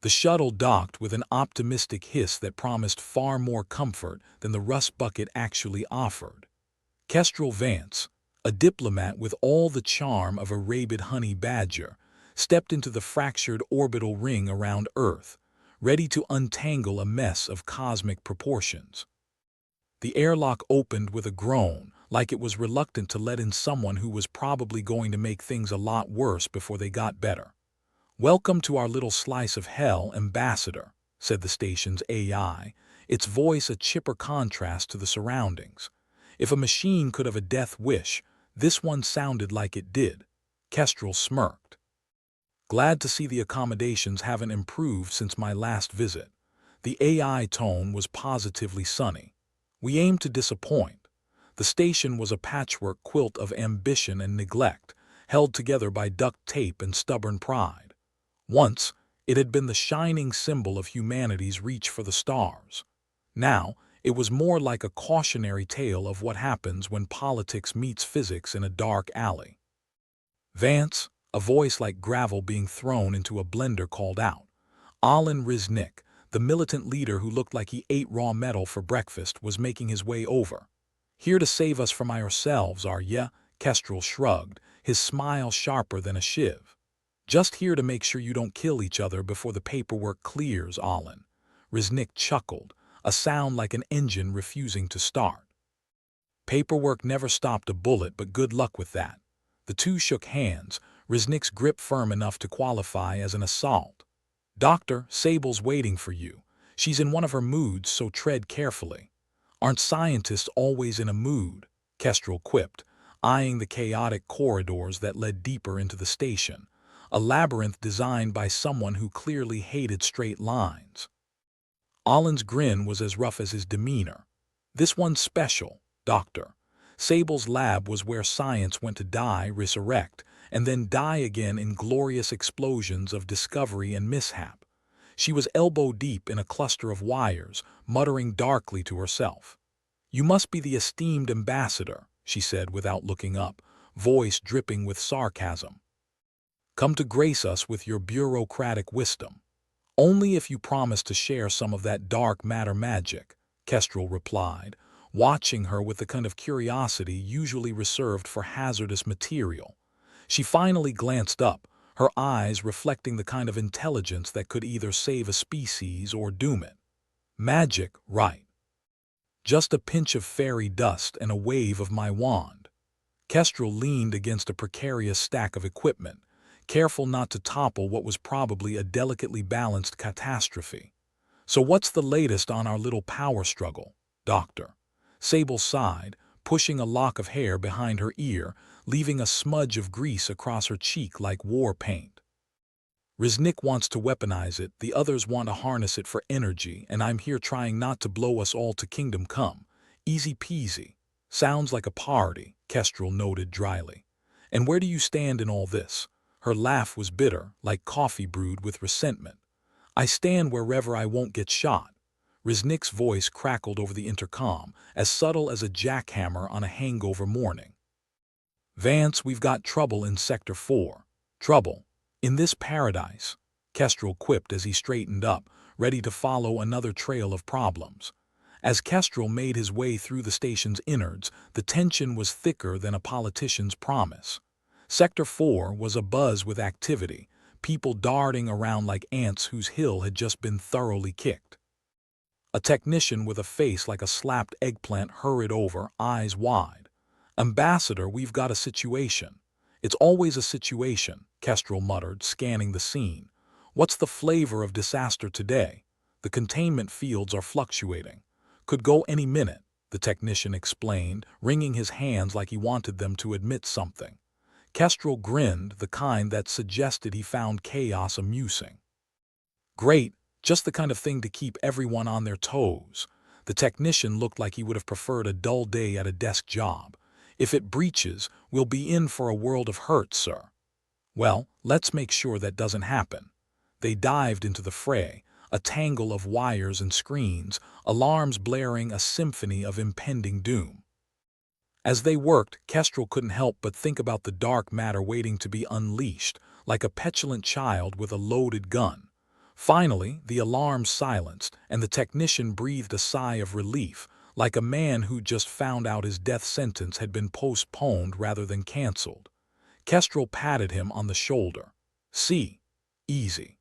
The shuttle docked with an optimistic hiss that promised far more comfort than the rust bucket actually offered. Kestrel Vance, a diplomat with all the charm of a rabid honey badger, stepped into the fractured orbital ring around Earth, ready to untangle a mess of cosmic proportions. The airlock opened with a groan, like it was reluctant to let in someone who was probably going to make things a lot worse before they got better. "Welcome to our little slice of hell, Ambassador," said the station's AI, its voice a chipper contrast to the surroundings. If a machine could have a death wish, this one sounded like it did. Kestrel smirked. "Glad to see the accommodations haven't improved since my last visit." The AI tone was positively sunny. "We aim to disappoint." The station was a patchwork quilt of ambition and neglect, held together by duct tape and stubborn pride. Once, it had been the shining symbol of humanity's reach for the stars. Now, it was more like a cautionary tale of what happens when politics meets physics in a dark alley. "Vance," a voice like gravel being thrown into a blender called out. Alan Riznik, the militant leader who looked like he ate raw metal for breakfast, was making his way over. "Here to save us from ourselves, are ya?" Kestrel shrugged, his smile sharper than a shiv. "Just here to make sure you don't kill each other before the paperwork clears, Alan." Riznik chuckled, a sound like an engine refusing to start. "Paperwork never stopped a bullet, but good luck with that." The two shook hands, Riznik's grip firm enough to qualify as an assault. "Doctor, Sable's waiting for you. She's in one of her moods, so tread carefully." "Aren't scientists always in a mood?" Kestrel quipped, eyeing the chaotic corridors that led deeper into the station, a labyrinth designed by someone who clearly hated straight lines. Alan's grin was as rough as his demeanor. "This one's special, Doctor. Sable's lab was where science went to die, resurrect, and then die again in glorious explosions of discovery and mishap." She was elbow-deep in a cluster of wires, muttering darkly to herself. "You must be the esteemed ambassador," she said without looking up, voice dripping with sarcasm. "Come to grace us with your bureaucratic wisdom." "Only if you promise to share some of that dark matter magic," Kestrel replied, watching her with the kind of curiosity usually reserved for hazardous material. She finally glanced up, her eyes reflecting the kind of intelligence that could either save a species or doom it. "Magic, right. Just a pinch of fairy dust and a wave of my wand." Kestrel leaned against a precarious stack of equipment, careful not to topple what was probably a delicately balanced catastrophe. "So what's the latest on our little power struggle, Doctor?" Sable sighed, pushing a lock of hair behind her ear, leaving a smudge of grease across her cheek like war paint. "Riznik wants to weaponize it, the others want to harness it for energy, and I'm here trying not to blow us all to kingdom come. Easy peasy." "Sounds like a party," Kestrel noted dryly. "And where do you stand in all this?" Her laugh was bitter, like coffee brewed with resentment. "I stand wherever I won't get shot." Riznik's voice crackled over the intercom, as subtle as a jackhammer on a hangover morning. "Vance, we've got trouble in Sector 4. "Trouble? In this paradise?" Kestrel quipped as he straightened up, ready to follow another trail of problems. As Kestrel made his way through the station's innards, the tension was thicker than a politician's promise. Sector 4 was abuzz with activity, people darting around like ants whose hill had just been thoroughly kicked. A technician with a face like a slapped eggplant hurried over, eyes wide. "Ambassador, we've got a situation." "It's always a situation," Kestrel muttered, scanning the scene. "What's the flavor of disaster today?" "The containment fields are fluctuating. Could go any minute," the technician explained, wringing his hands like he wanted them to admit something. Kestrel grinned, the kind that suggested he found chaos amusing. "Great, just the kind of thing to keep everyone on their toes." The technician looked like he would have preferred a dull day at a desk job. "If it breaches, we'll be in for a world of hurt, sir." "Well, let's make sure that doesn't happen." They dived into the fray, a tangle of wires and screens, alarms blaring a symphony of impending doom. As they worked, Kestrel couldn't help but think about the dark matter waiting to be unleashed, like a petulant child with a loaded gun. Finally, the alarm silenced, and the technician breathed a sigh of relief, like a man who just found out his death sentence had been postponed rather than canceled. Kestrel patted him on the shoulder. "See, easy."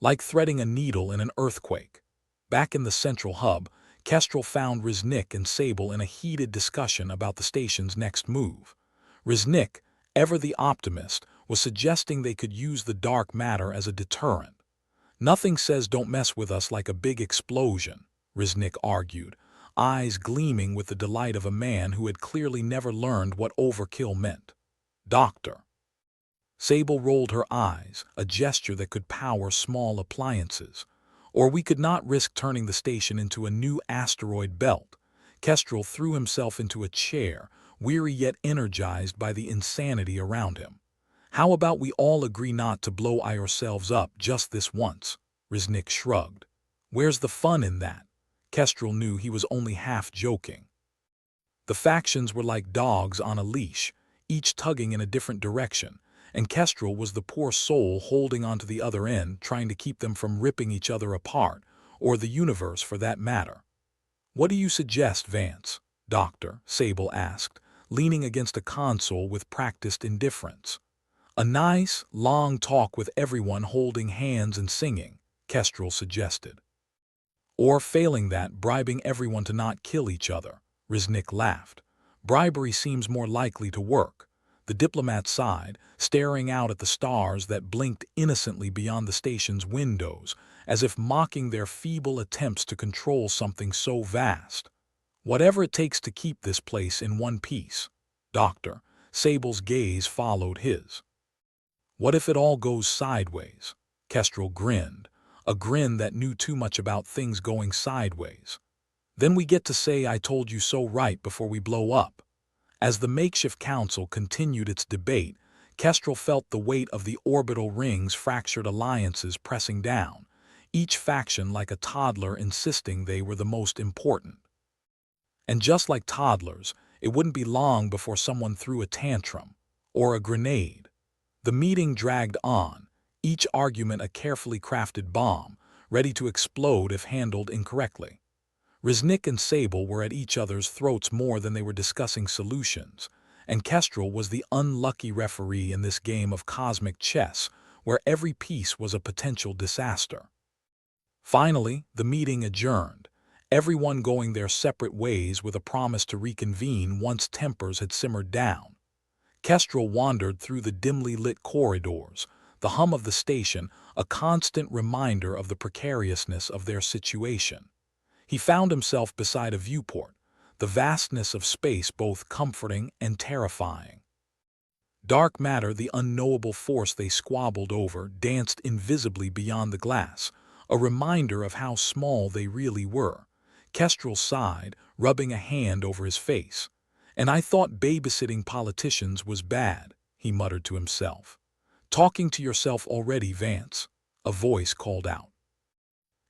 Like threading a needle in an earthquake. Back in the central hub, Kestrel found Riznik and Sable in a heated discussion about the station's next move. Riznik, ever the optimist, was suggesting they could use the dark matter as a deterrent. "Nothing says don't mess with us like a big explosion," Riznik argued, eyes gleaming with the delight of a man who had clearly never learned what overkill meant. "Doctor." Sable rolled her eyes, a gesture that could power small appliances. "Or we could not risk turning the station into a new asteroid belt." Kestrel threw himself into a chair, weary yet energized by the insanity around him. "How about we all agree not to blow ourselves up just this once?" Riznik shrugged. "Where's the fun in that?" Kestrel knew he was only half joking. The factions were like dogs on a leash, each tugging in a different direction, and Kestrel was the poor soul holding onto the other end, trying to keep them from ripping each other apart, or the universe for that matter. "What do you suggest, Vance?" Doctor, Sable asked, leaning against a console with practiced indifference. "A nice, long talk with everyone holding hands and singing," Kestrel suggested. "Or failing that, bribing everyone to not kill each other," Riznik laughed. "Bribery seems more likely to work." The diplomat sighed, staring out at the stars that blinked innocently beyond the station's windows, as if mocking their feeble attempts to control something so vast. "Whatever it takes to keep this place in one piece." Doctor, Sable's gaze followed his. "What if it all goes sideways?" Kestrel grinned, a grin that knew too much about things going sideways. "Then we get to say I told you so right before we blow up." As the makeshift council continued its debate, Kestrel felt the weight of the orbital ring's fractured alliances pressing down, each faction like a toddler insisting they were the most important. And just like toddlers, it wouldn't be long before someone threw a tantrum, or a grenade. The meeting dragged on, each argument a carefully crafted bomb, ready to explode if handled incorrectly. Riznik and Sable were at each other's throats more than they were discussing solutions, and Kestrel was the unlucky referee in this game of cosmic chess where every piece was a potential disaster. Finally, the meeting adjourned, everyone going their separate ways with a promise to reconvene once tempers had simmered down. Kestrel wandered through the dimly lit corridors, the hum of the station a constant reminder of the precariousness of their situation. He found himself beside a viewport, the vastness of space both comforting and terrifying. Dark matter, the unknowable force they squabbled over, danced invisibly beyond the glass, a reminder of how small they really were. Kestrel sighed, rubbing a hand over his face. "And I thought babysitting politicians was bad," he muttered to himself. "Talking to yourself already, Vance," a voice called out.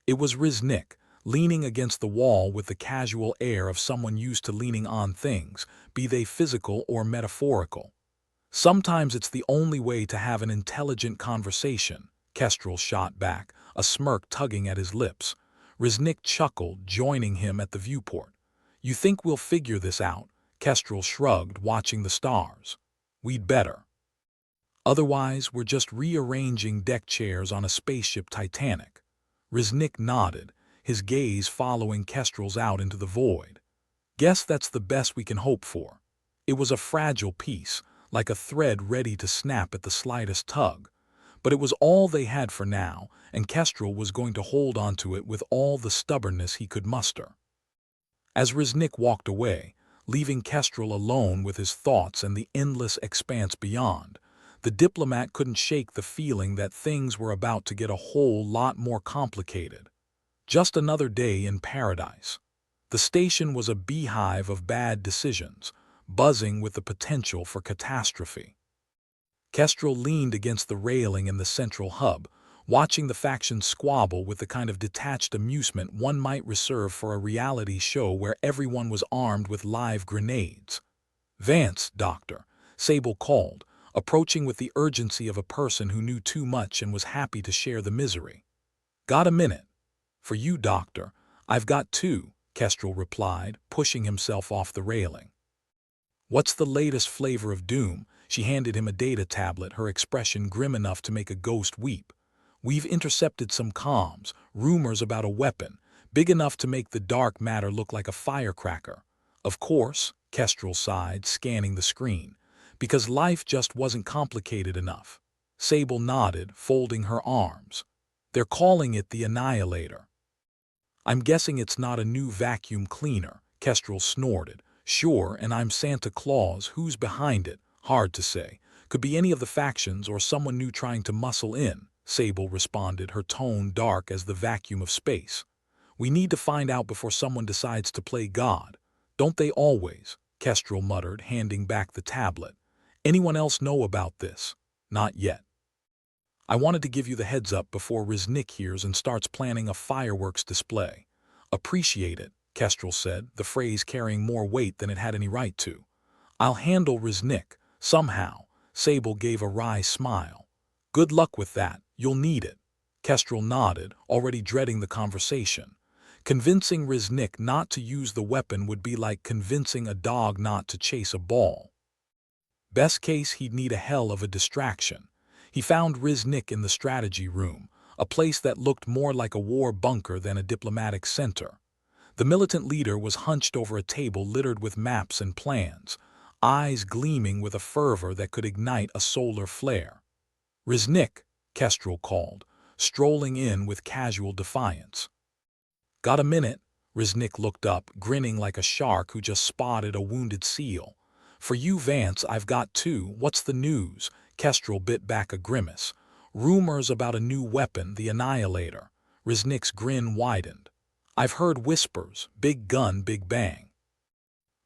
It was Riznik, leaning against the wall with the casual air of someone used to leaning on things, be they physical or metaphorical. "Sometimes it's the only way to have an intelligent conversation," Kestrel shot back, a smirk tugging at his lips. Riznik chuckled, joining him at the viewport. "You think we'll figure this out?" Kestrel shrugged, watching the stars. "We'd better. Otherwise, we're just rearranging deck chairs on a spaceship Titanic." Riznik nodded, his gaze following Kestrel's out into the void. "Guess that's the best we can hope for." It was a fragile piece, like a thread ready to snap at the slightest tug. But it was all they had for now, and Kestrel was going to hold onto it with all the stubbornness he could muster. As Riznik walked away, leaving Kestrel alone with his thoughts and the endless expanse beyond, the diplomat couldn't shake the feeling that things were about to get a whole lot more complicated. Just another day in paradise. The station was a beehive of bad decisions, buzzing with the potential for catastrophe. Kestrel leaned against the railing in the central hub, watching the factions squabble with the kind of detached amusement one might reserve for a reality show where everyone was armed with live grenades. "Vance, Doctor," Sable called, approaching with the urgency of a person who knew too much and was happy to share the misery. Got a minute? For you, Doctor. I've got two, Kestrel replied, pushing himself off the railing. What's the latest flavor of doom? She handed him a data tablet, her expression grim enough to make a ghost weep. We've intercepted some comms, rumors about a weapon, big enough to make the dark matter look like a firecracker. Of course, Kestrel sighed, scanning the screen, because life just wasn't complicated enough. Sable nodded, folding her arms. They're calling it the Annihilator. I'm guessing it's not a new vacuum cleaner, Kestrel snorted. Sure, and I'm Santa Claus. Who's behind it? Hard to say. Could be any of the factions or someone new trying to muscle in, Sable responded, her tone dark as the vacuum of space. We need to find out before someone decides to play God. Don't they always? Kestrel muttered, handing back the tablet. Anyone else know about this? Not yet. I wanted to give you the heads up before Riznik hears and starts planning a fireworks display. Appreciate it, Kestrel said, the phrase carrying more weight than it had any right to. I'll handle Riznik, somehow. Sable gave a wry smile. Good luck with that, you'll need it. Kestrel nodded, already dreading the conversation. Convincing Riznik not to use the weapon would be like convincing a dog not to chase a ball. Best case, he'd need a hell of a distraction. He found Riznik in the strategy room, a place that looked more like a war bunker than a diplomatic center. The militant leader was hunched over a table littered with maps and plans, eyes gleaming with a fervor that could ignite a solar flare. Riznik, Kestrel called, strolling in with casual defiance. Got a minute? Riznik looked up, grinning like a shark who just spotted a wounded seal. For you, Vance, I've got two. What's the news? Kestrel bit back a grimace. Rumors about a new weapon, the Annihilator. Riznik's grin widened. I've heard whispers, big gun, big bang.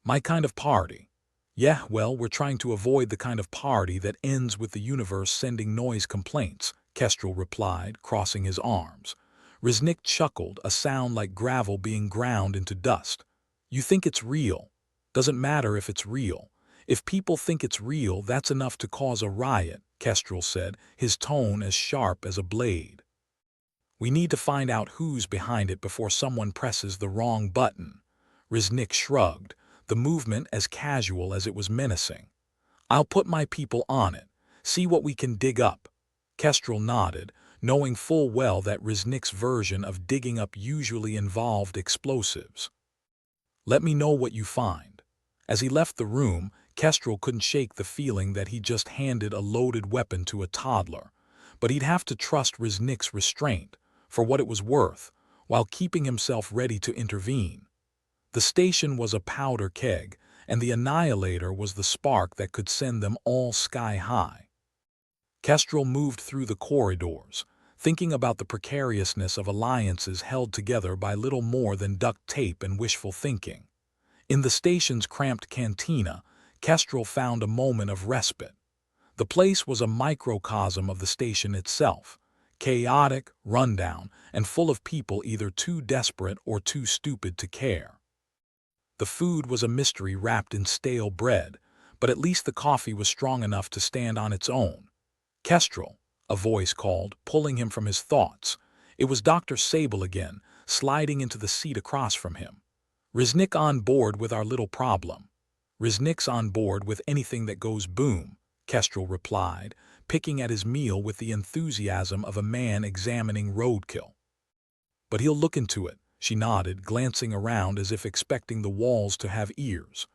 My kind of party. Yeah, well, we're trying to avoid the kind of party that ends with the universe sending noise complaints, Kestrel replied, crossing his arms. Riznik chuckled, a sound like gravel being ground into dust. You think it's real? Doesn't matter if it's real. If people think it's real, that's enough to cause a riot, Kestrel said, his tone as sharp as a blade. We need to find out who's behind it before someone presses the wrong button. Riznik shrugged, the movement as casual as it was menacing. I'll put my people on it. See what we can dig up. Kestrel nodded, knowing full well that Riznik's version of digging up usually involved explosives. Let me know what you find. As he left the room, Kestrel couldn't shake the feeling that he just handed a loaded weapon to a toddler, but he'd have to trust Riznik's restraint, for what it was worth, while keeping himself ready to intervene. The station was a powder keg, and the Annihilator was the spark that could send them all sky high. Kestrel moved through the corridors, thinking about the precariousness of alliances held together by little more than duct tape and wishful thinking. In the station's cramped cantina, Kestrel found a moment of respite. The place was a microcosm of the station itself, chaotic, rundown, and full of people either too desperate or too stupid to care. The food was a mystery wrapped in stale bread, but at least the coffee was strong enough to stand on its own. Kestrel, a voice called, pulling him from his thoughts. It was Dr. Sable again, sliding into the seat across from him. Riznik on board with our little problem. Riznik's on board with anything that goes boom, Kestrel replied, picking at his meal with the enthusiasm of a man examining roadkill. But he'll look into it, she nodded, glancing around as if expecting the walls to have ears.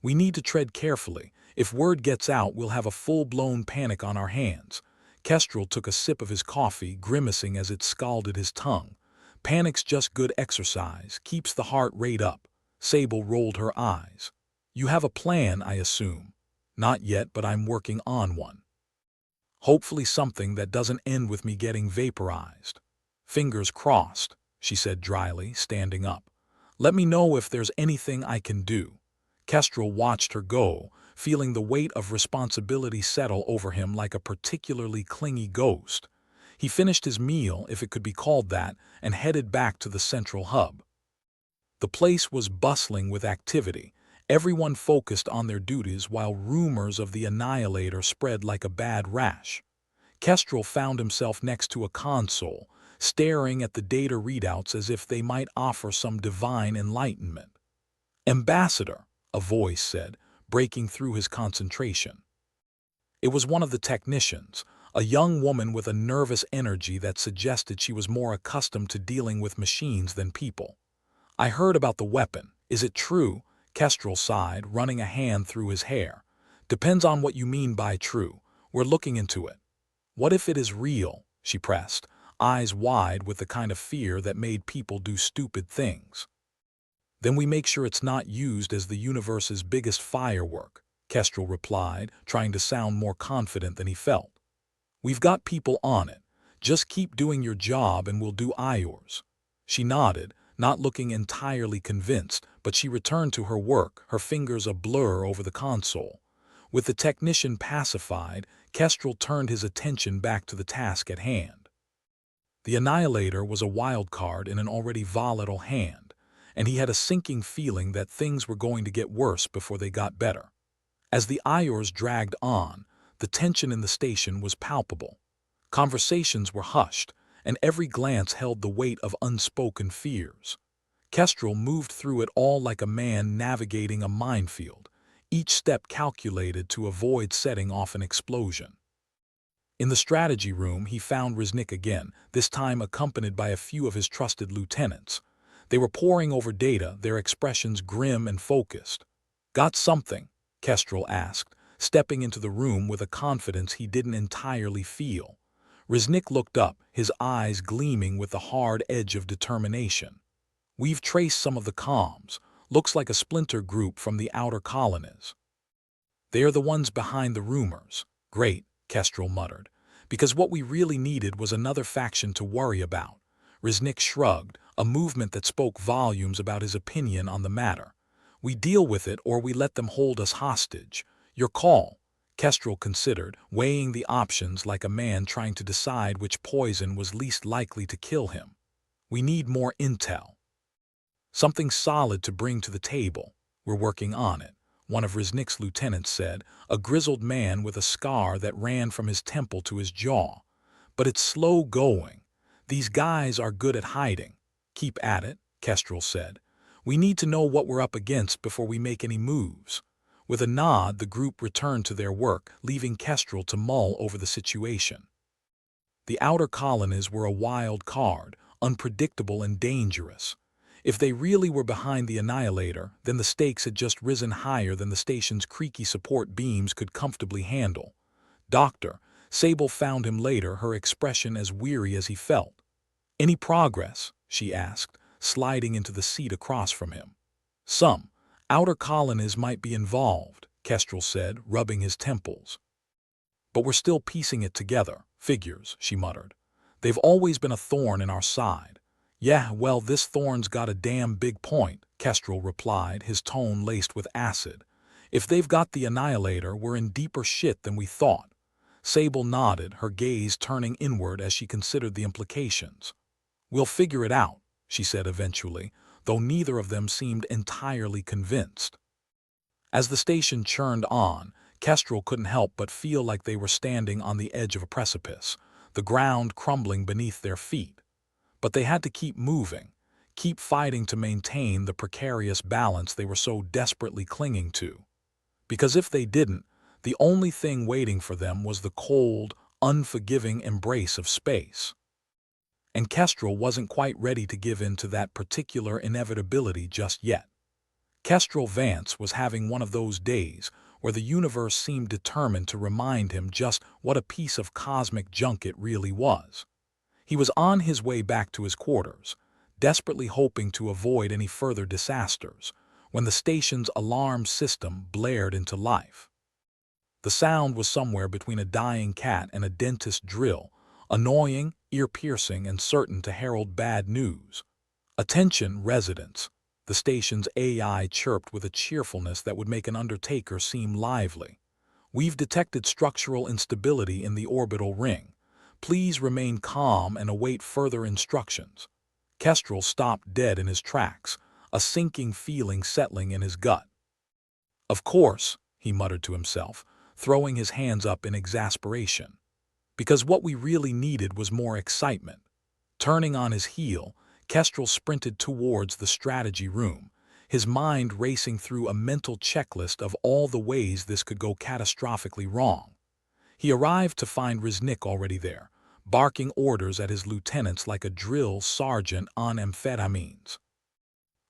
We need to tread carefully. If word gets out, we'll have a full-blown panic on our hands. Kestrel took a sip of his coffee, grimacing as it scalded his tongue. Panic's just good exercise, keeps the heart rate up. Sable rolled her eyes. You have a plan, I assume. Not yet, but I'm working on one. Hopefully something that doesn't end with me getting vaporized. Fingers crossed, she said dryly, standing up. Let me know if there's anything I can do. Kestrel watched her go, feeling the weight of responsibility settle over him like a particularly clingy ghost. He finished his meal, if it could be called that, and headed back to the central hub. The place was bustling with activity, everyone focused on their duties while rumors of the Annihilator spread like a bad rash. Kestrel found himself next to a console, staring at the data readouts as if they might offer some divine enlightenment. "Ambassador," a voice said, breaking through his concentration. It was one of the technicians, a young woman with a nervous energy that suggested she was more accustomed to dealing with machines than people. "I heard about the weapon. Is it true?" Kestrel sighed, running a hand through his hair. "Depends on what you mean by true. We're looking into it." "What if it is real?" she pressed, eyes wide with the kind of fear that made people do stupid things. "Then we make sure it's not used as the universe's biggest firework," Kestrel replied, trying to sound more confident than he felt. "We've got people on it. Just keep doing your job and we'll do ours." She nodded, not looking entirely convinced, but she returned to her work, her fingers a blur over the console. With the technician pacified, Kestrel turned his attention back to the task at hand. The Annihilator was a wild card in an already volatile hand, and he had a sinking feeling that things were going to get worse before they got better. As the hours dragged on, the tension in the station was palpable. Conversations were hushed, and every glance held the weight of unspoken fears. Kestrel moved through it all like a man navigating a minefield, each step calculated to avoid setting off an explosion. In the strategy room, he found Riznik again, this time accompanied by a few of his trusted lieutenants. They were poring over data, their expressions grim and focused. "Got something?" Kestrel asked, stepping into the room with a confidence he didn't entirely feel. Riznik looked up, his eyes gleaming with the hard edge of determination. "We've traced some of the comms. Looks like a splinter group from the outer colonies." "They're the ones behind the rumors." "Great," Kestrel muttered, "because what we really needed was another faction to worry about." Riznik shrugged, a movement that spoke volumes about his opinion on the matter. "We deal with it or we let them hold us hostage. Your call." Kestrel considered, weighing the options like a man trying to decide which poison was least likely to kill him. "We need more intel. Something solid to bring to the table." "We're working on it," one of Riznik's lieutenants said, a grizzled man with a scar that ran from his temple to his jaw. "But it's slow going. These guys are good at hiding." "Keep at it," Kestrel said. "We need to know what we're up against before we make any moves." With a nod, the group returned to their work, leaving Kestrel to mull over the situation. The outer colonies were a wild card, unpredictable and dangerous. If they really were behind the Annihilator, then the stakes had just risen higher than the station's creaky support beams could comfortably handle. "Doctor," Sable found him later, her expression as weary as he felt. "Any progress?" she asked, sliding into the seat across from him. "Some. Outer colonies might be involved," Kestrel said, rubbing his temples. "But we're still piecing it together. Figures," she muttered. "They've always been a thorn in our side." "Yeah, well, this thorn's got a damn big point," Kestrel replied, his tone laced with acid. "If they've got the Annihilator, we're in deeper shit than we thought." Sable nodded, her gaze turning inward as she considered the implications. "We'll figure it out," she said eventually, though neither of them seemed entirely convinced. As the station churned on, Kestrel couldn't help but feel like they were standing on the edge of a precipice, the ground crumbling beneath their feet. But they had to keep moving, keep fighting to maintain the precarious balance they were so desperately clinging to. Because if they didn't, the only thing waiting for them was the cold, unforgiving embrace of space. And Kestrel wasn't quite ready to give in to that particular inevitability just yet. Kestrel Vance was having one of those days where the universe seemed determined to remind him just what a piece of cosmic junk it really was. He was on his way back to his quarters, desperately hoping to avoid any further disasters, when the station's alarm system blared into life. The sound was somewhere between a dying cat and a dentist drill, annoying, ear-piercing, and certain to herald bad news. "Attention, residents," the station's AI chirped with a cheerfulness that would make an undertaker seem lively. "We've detected structural instability in the orbital ring. Please remain calm and await further instructions." Kestrel stopped dead in his tracks, a sinking feeling settling in his gut. "Of course," he muttered to himself, throwing his hands up in exasperation. "Because what we really needed was more excitement. Turning on his heel, Kestrel sprinted towards the strategy room, his mind racing through a mental checklist of all the ways this could go catastrophically wrong. He arrived to find Riznik already there, barking orders at his lieutenants like a drill sergeant on amphetamines.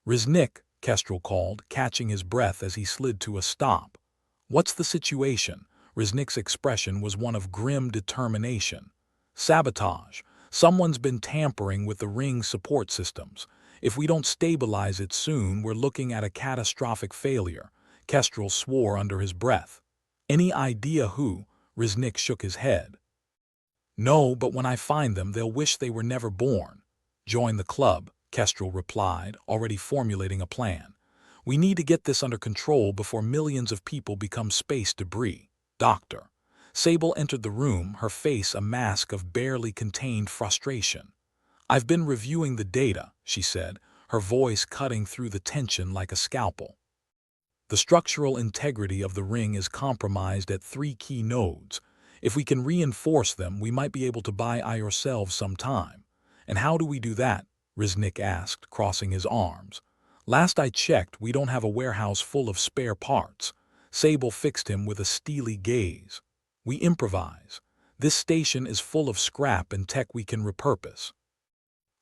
"Riznik," Kestrel called, catching his breath as he slid to a stop. "What's the situation?" Riznik's expression was one of grim determination. "Sabotage. Someone's been tampering with the ring's support systems. If we don't stabilize it soon, we're looking at a catastrophic failure," Kestrel swore under his breath. "Any idea who?" Riznik shook his head. "No, but when I find them, they'll wish they were never born." "Join the club," Kestrel replied, already formulating a plan. "We need to get this under control before millions of people become space debris." "Doctor." Sable entered the room, her face a mask of barely contained frustration. "I've been reviewing the data," she said, her voice cutting through the tension like a scalpel. "The structural integrity of the ring is compromised at 3 key nodes. If we can reinforce them, we might be able to buy ourselves some time." "And how do we do that?" Riznik asked, crossing his arms. "Last I checked, we don't have a warehouse full of spare parts." Sable fixed him with a steely gaze. "We improvise. This station is full of scrap and tech we can repurpose.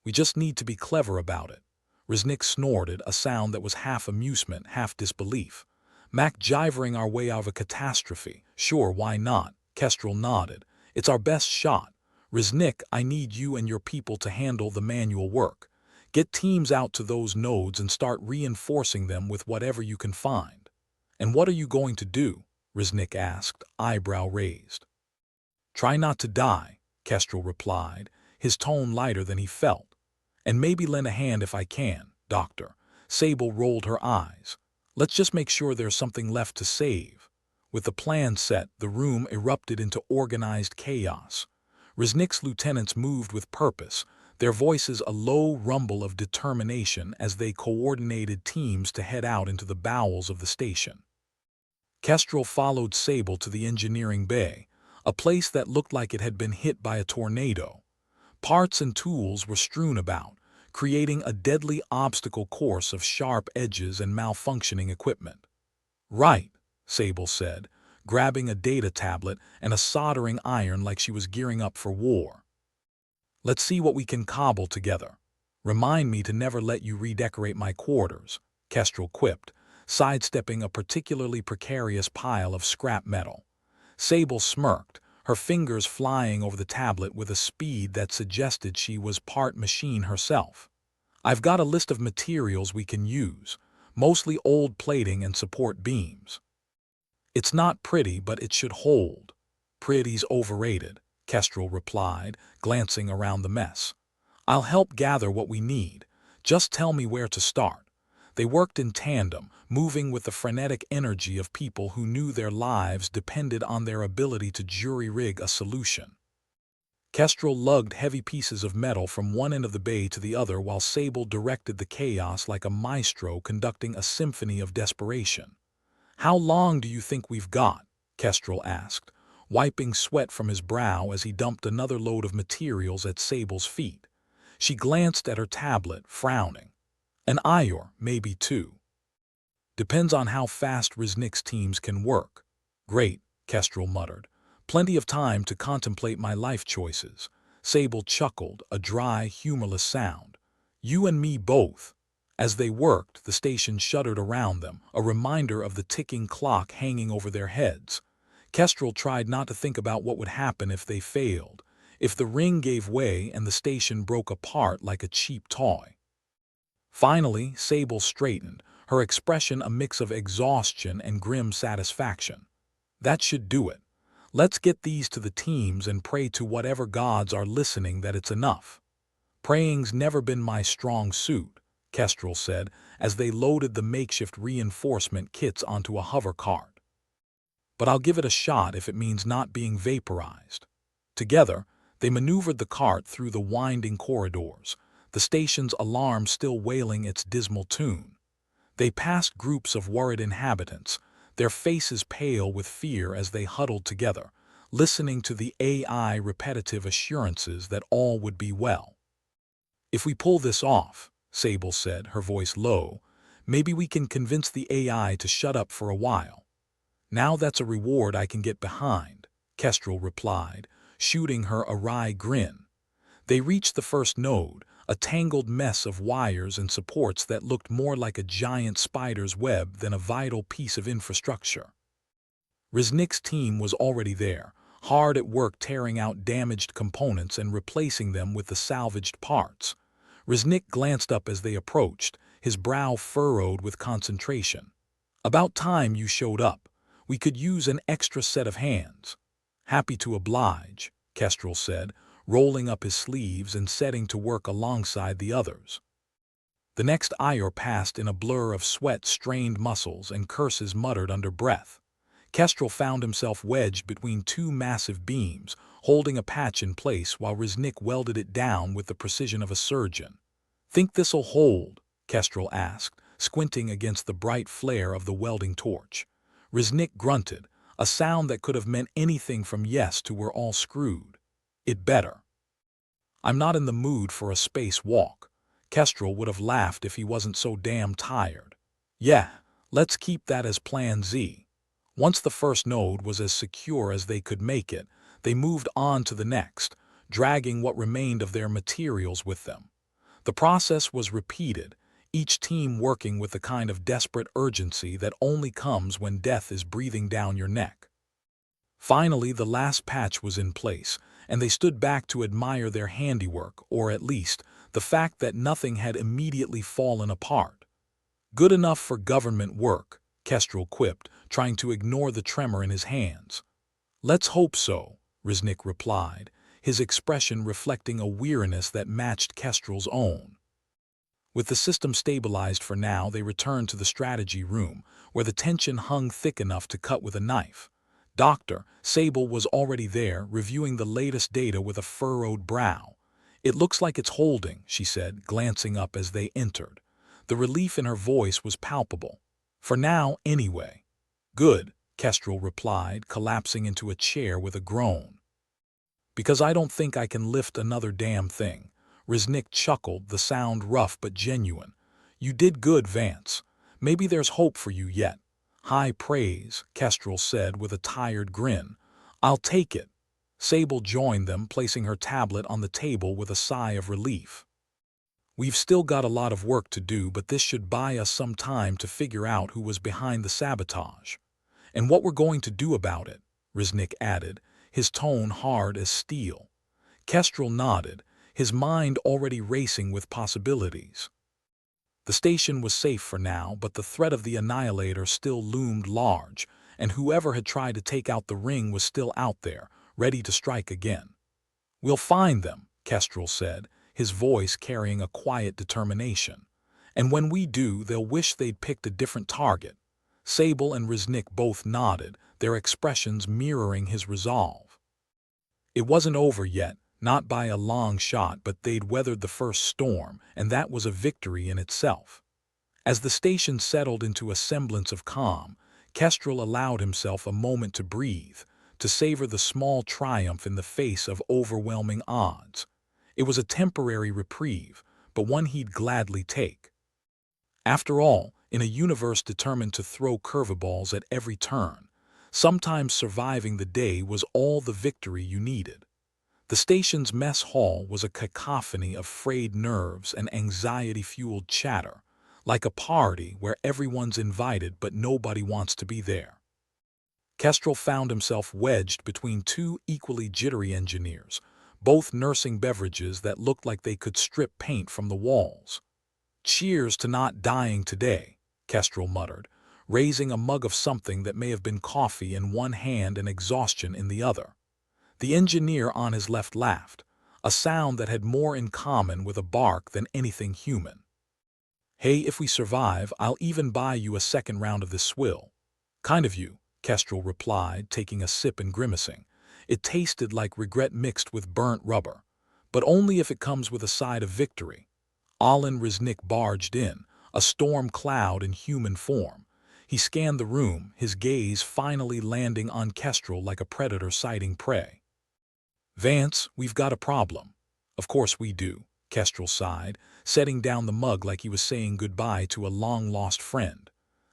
We just need to be clever about it." Riznik snorted, a sound that was half amusement, half disbelief. "MacGyvering our way out of a catastrophe. Sure, why not?" Kestrel nodded. "It's our best shot. Riznik, I need you and your people to handle the manual work. Get teams out to those nodes and start reinforcing them with whatever you can find." "And what are you going to do?" Riznik asked, eyebrow raised. "Try not to die," Kestrel replied, his tone lighter than he felt. "And maybe lend a hand if I can, Doctor." Sable rolled her eyes. "Let's just make sure there's something left to save." With the plan set, the room erupted into organized chaos. Riznik's lieutenants moved with purpose, their voices a low rumble of determination as they coordinated teams to head out into the bowels of the station. Kestrel followed Sable to the engineering bay, a place that looked like it had been hit by a tornado. Parts and tools were strewn about, creating a deadly obstacle course of sharp edges and malfunctioning equipment. "Right," Sable said, grabbing a data tablet and a soldering iron like she was gearing up for war. "Let's see what we can cobble together. Remind me to never let you redecorate my quarters," Kestrel quipped, sidestepping a particularly precarious pile of scrap metal. Sable smirked, her fingers flying over the tablet with a speed that suggested she was part machine herself. "I've got a list of materials we can use, mostly old plating and support beams. It's not pretty, but it should hold." "Pretty's overrated," Kestrel replied, glancing around the mess. "I'll help gather what we need. Just tell me where to start." They worked in tandem, moving with the frenetic energy of people who knew their lives depended on their ability to jury-rig a solution. Kestrel lugged heavy pieces of metal from one end of the bay to the other while Sable directed the chaos like a maestro conducting a symphony of desperation. "How long do you think we've got?" Kestrel asked, wiping sweat from his brow as he dumped another load of materials at Sable's feet. She glanced at her tablet, frowning. "An hour, maybe 2. Depends on how fast Riznik's teams can work." "Great," Kestrel muttered. "Plenty of time to contemplate my life choices." Sable chuckled, a dry, humorless sound. "You and me both." As they worked, the station shuddered around them, a reminder of the ticking clock hanging over their heads. Kestrel tried not to think about what would happen if they failed, if the ring gave way and the station broke apart like a cheap toy. Finally, Sable straightened, her expression a mix of exhaustion and grim satisfaction. "That should do it. Let's get these to the teams and pray to whatever gods are listening that it's enough." "Praying's never been my strong suit," Kestrel said as they loaded the makeshift reinforcement kits onto a hover cart. "But I'll give it a shot if it means not being vaporized." Together, they maneuvered the cart through the winding corridors, the station's alarm still wailing its dismal tune. They passed groups of worried inhabitants, their faces pale with fear as they huddled together, listening to the AI repetitive assurances that all would be well. If we pull this off, Sable said, her voice low, maybe we can convince the AI to shut up for a while. Now that's a reward I can get behind, Kestrel replied, shooting her a wry grin. They reached the first node, a tangled mess of wires and supports that looked more like a giant spider's web than a vital piece of infrastructure. Riznik's team was already there, hard at work tearing out damaged components and replacing them with the salvaged parts. Riznik glanced up as they approached, his brow furrowed with concentration. About time you showed up. We could use an extra set of hands. Happy to oblige, Kestrel said, rolling up his sleeves and setting to work alongside the others. The next hour passed in a blur of sweat-strained muscles and curses muttered under breath. Kestrel found himself wedged between two massive beams, holding a patch in place while Riznik welded it down with the precision of a surgeon. "Think this'll hold?" Kestrel asked, squinting against the bright flare of the welding torch. Riznik grunted, a sound that could have meant anything from yes to "we're all screwed." "It better." "I'm not in the mood for a space walk." Kestrel would have laughed if he wasn't so damn tired. "Yeah, let's keep that as Plan Z." Once the first node was as secure as they could make it, they moved on to the next, dragging what remained of their materials with them. The process was repeated, each team working with the kind of desperate urgency that only comes when death is breathing down your neck. Finally, the last patch was in place, and they stood back to admire their handiwork, or at least, the fact that nothing had immediately fallen apart. "Good enough for government work," Kestrel quipped, trying to ignore the tremor in his hands. "Let's hope so," Riznik replied, his expression reflecting a weariness that matched Kestrel's own. With the system stabilized for now, they returned to the strategy room, where the tension hung thick enough to cut with a knife. Dr. Sable was already there, reviewing the latest data with a furrowed brow. "It looks like it's holding," she said, glancing up as they entered. The relief in her voice was palpable. "For now, anyway." "Good," Kestrel replied, collapsing into a chair with a groan. "Because I don't think I can lift another damn thing." Riznik chuckled, the sound rough but genuine. "You did good, Vance. Maybe there's hope for you yet." "High praise," Kestrel said with a tired grin. "I'll take it." Sable joined them, placing her tablet on the table with a sigh of relief. "We've still got a lot of work to do, but this should buy us some time to figure out who was behind the sabotage. And what we're going to do about it," Riznik added, his tone hard as steel. Kestrel nodded, his mind already racing with possibilities. The station was safe for now, but the threat of the Annihilator still loomed large, and whoever had tried to take out the ring was still out there, ready to strike again. "We'll find them," Kestrel said, his voice carrying a quiet determination. "And when we do, they'll wish they'd picked a different target." Sable and Riznik both nodded, their expressions mirroring his resolve. It wasn't over yet, not by a long shot, but they'd weathered the first storm, and that was a victory in itself. As the station settled into a semblance of calm, Kestrel allowed himself a moment to breathe, to savor the small triumph in the face of overwhelming odds. It was a temporary reprieve, but one he'd gladly take. After all, in a universe determined to throw curveballs at every turn, sometimes surviving the day was all the victory you needed. The station's mess hall was a cacophony of frayed nerves and anxiety-fueled chatter, like a party where everyone's invited but nobody wants to be there. Kestrel found himself wedged between two equally jittery engineers, both nursing beverages that looked like they could strip paint from the walls. "Cheers to not dying today," Kestrel muttered, raising a mug of something that may have been coffee in one hand and exhaustion in the other. The engineer on his left laughed, a sound that had more in common with a bark than anything human. "Hey, if we survive, I'll even buy you a second round of this swill." "Kind of you," Kestrel replied, taking a sip and grimacing. It tasted like regret mixed with burnt rubber, but only if it comes with a side of victory. Alan Riznik barged in, a storm cloud in human form. He scanned the room, his gaze finally landing on Kestrel like a predator sighting prey. "Vance, we've got a problem." "Of course we do," Kestrel sighed, setting down the mug like he was saying goodbye to a long-lost friend.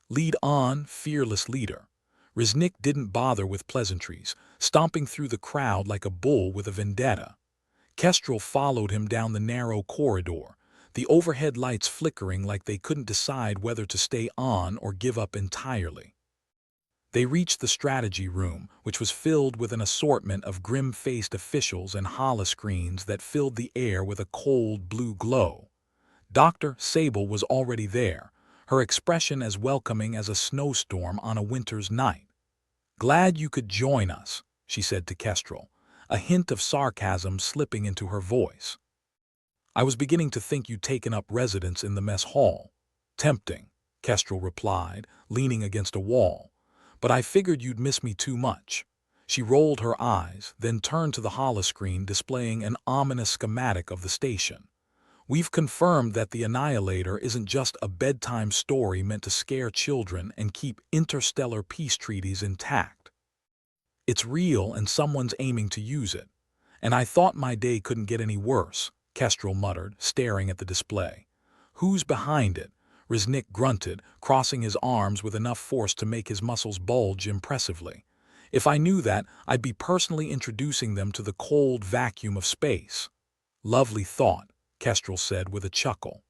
Lead on, fearless leader. Riznik didn't bother with pleasantries, stomping through the crowd like a bull with a vendetta. Kestrel followed him down the narrow corridor, the overhead lights flickering like they couldn't decide whether to stay on or give up entirely. They reached the strategy room, which was filled with an assortment of grim-faced officials and holoscreens that filled the air with a cold blue glow. Dr. Sable was already there, her expression as welcoming as a snowstorm on a winter's night. "Glad you could join us," she said to Kestrel, a hint of sarcasm slipping into her voice. "I was beginning to think you'd taken up residence in the mess hall." "Tempting," Kestrel replied, leaning against a wall. "But I figured you'd miss me too much." She rolled her eyes, then turned to the holoscreen displaying an ominous schematic of the station. "We've confirmed that the Annihilator isn't just a bedtime story meant to scare children and keep interstellar peace treaties intact. It's real and someone's aiming to use it. And I thought my day couldn't get any worse," Kestrel muttered, staring at the display. "Who's behind it?" Riznik grunted, crossing his arms with enough force to make his muscles bulge impressively. "If I knew that, I'd be personally introducing them to the cold vacuum of space." "Lovely thought," Kestrel said with a chuckle.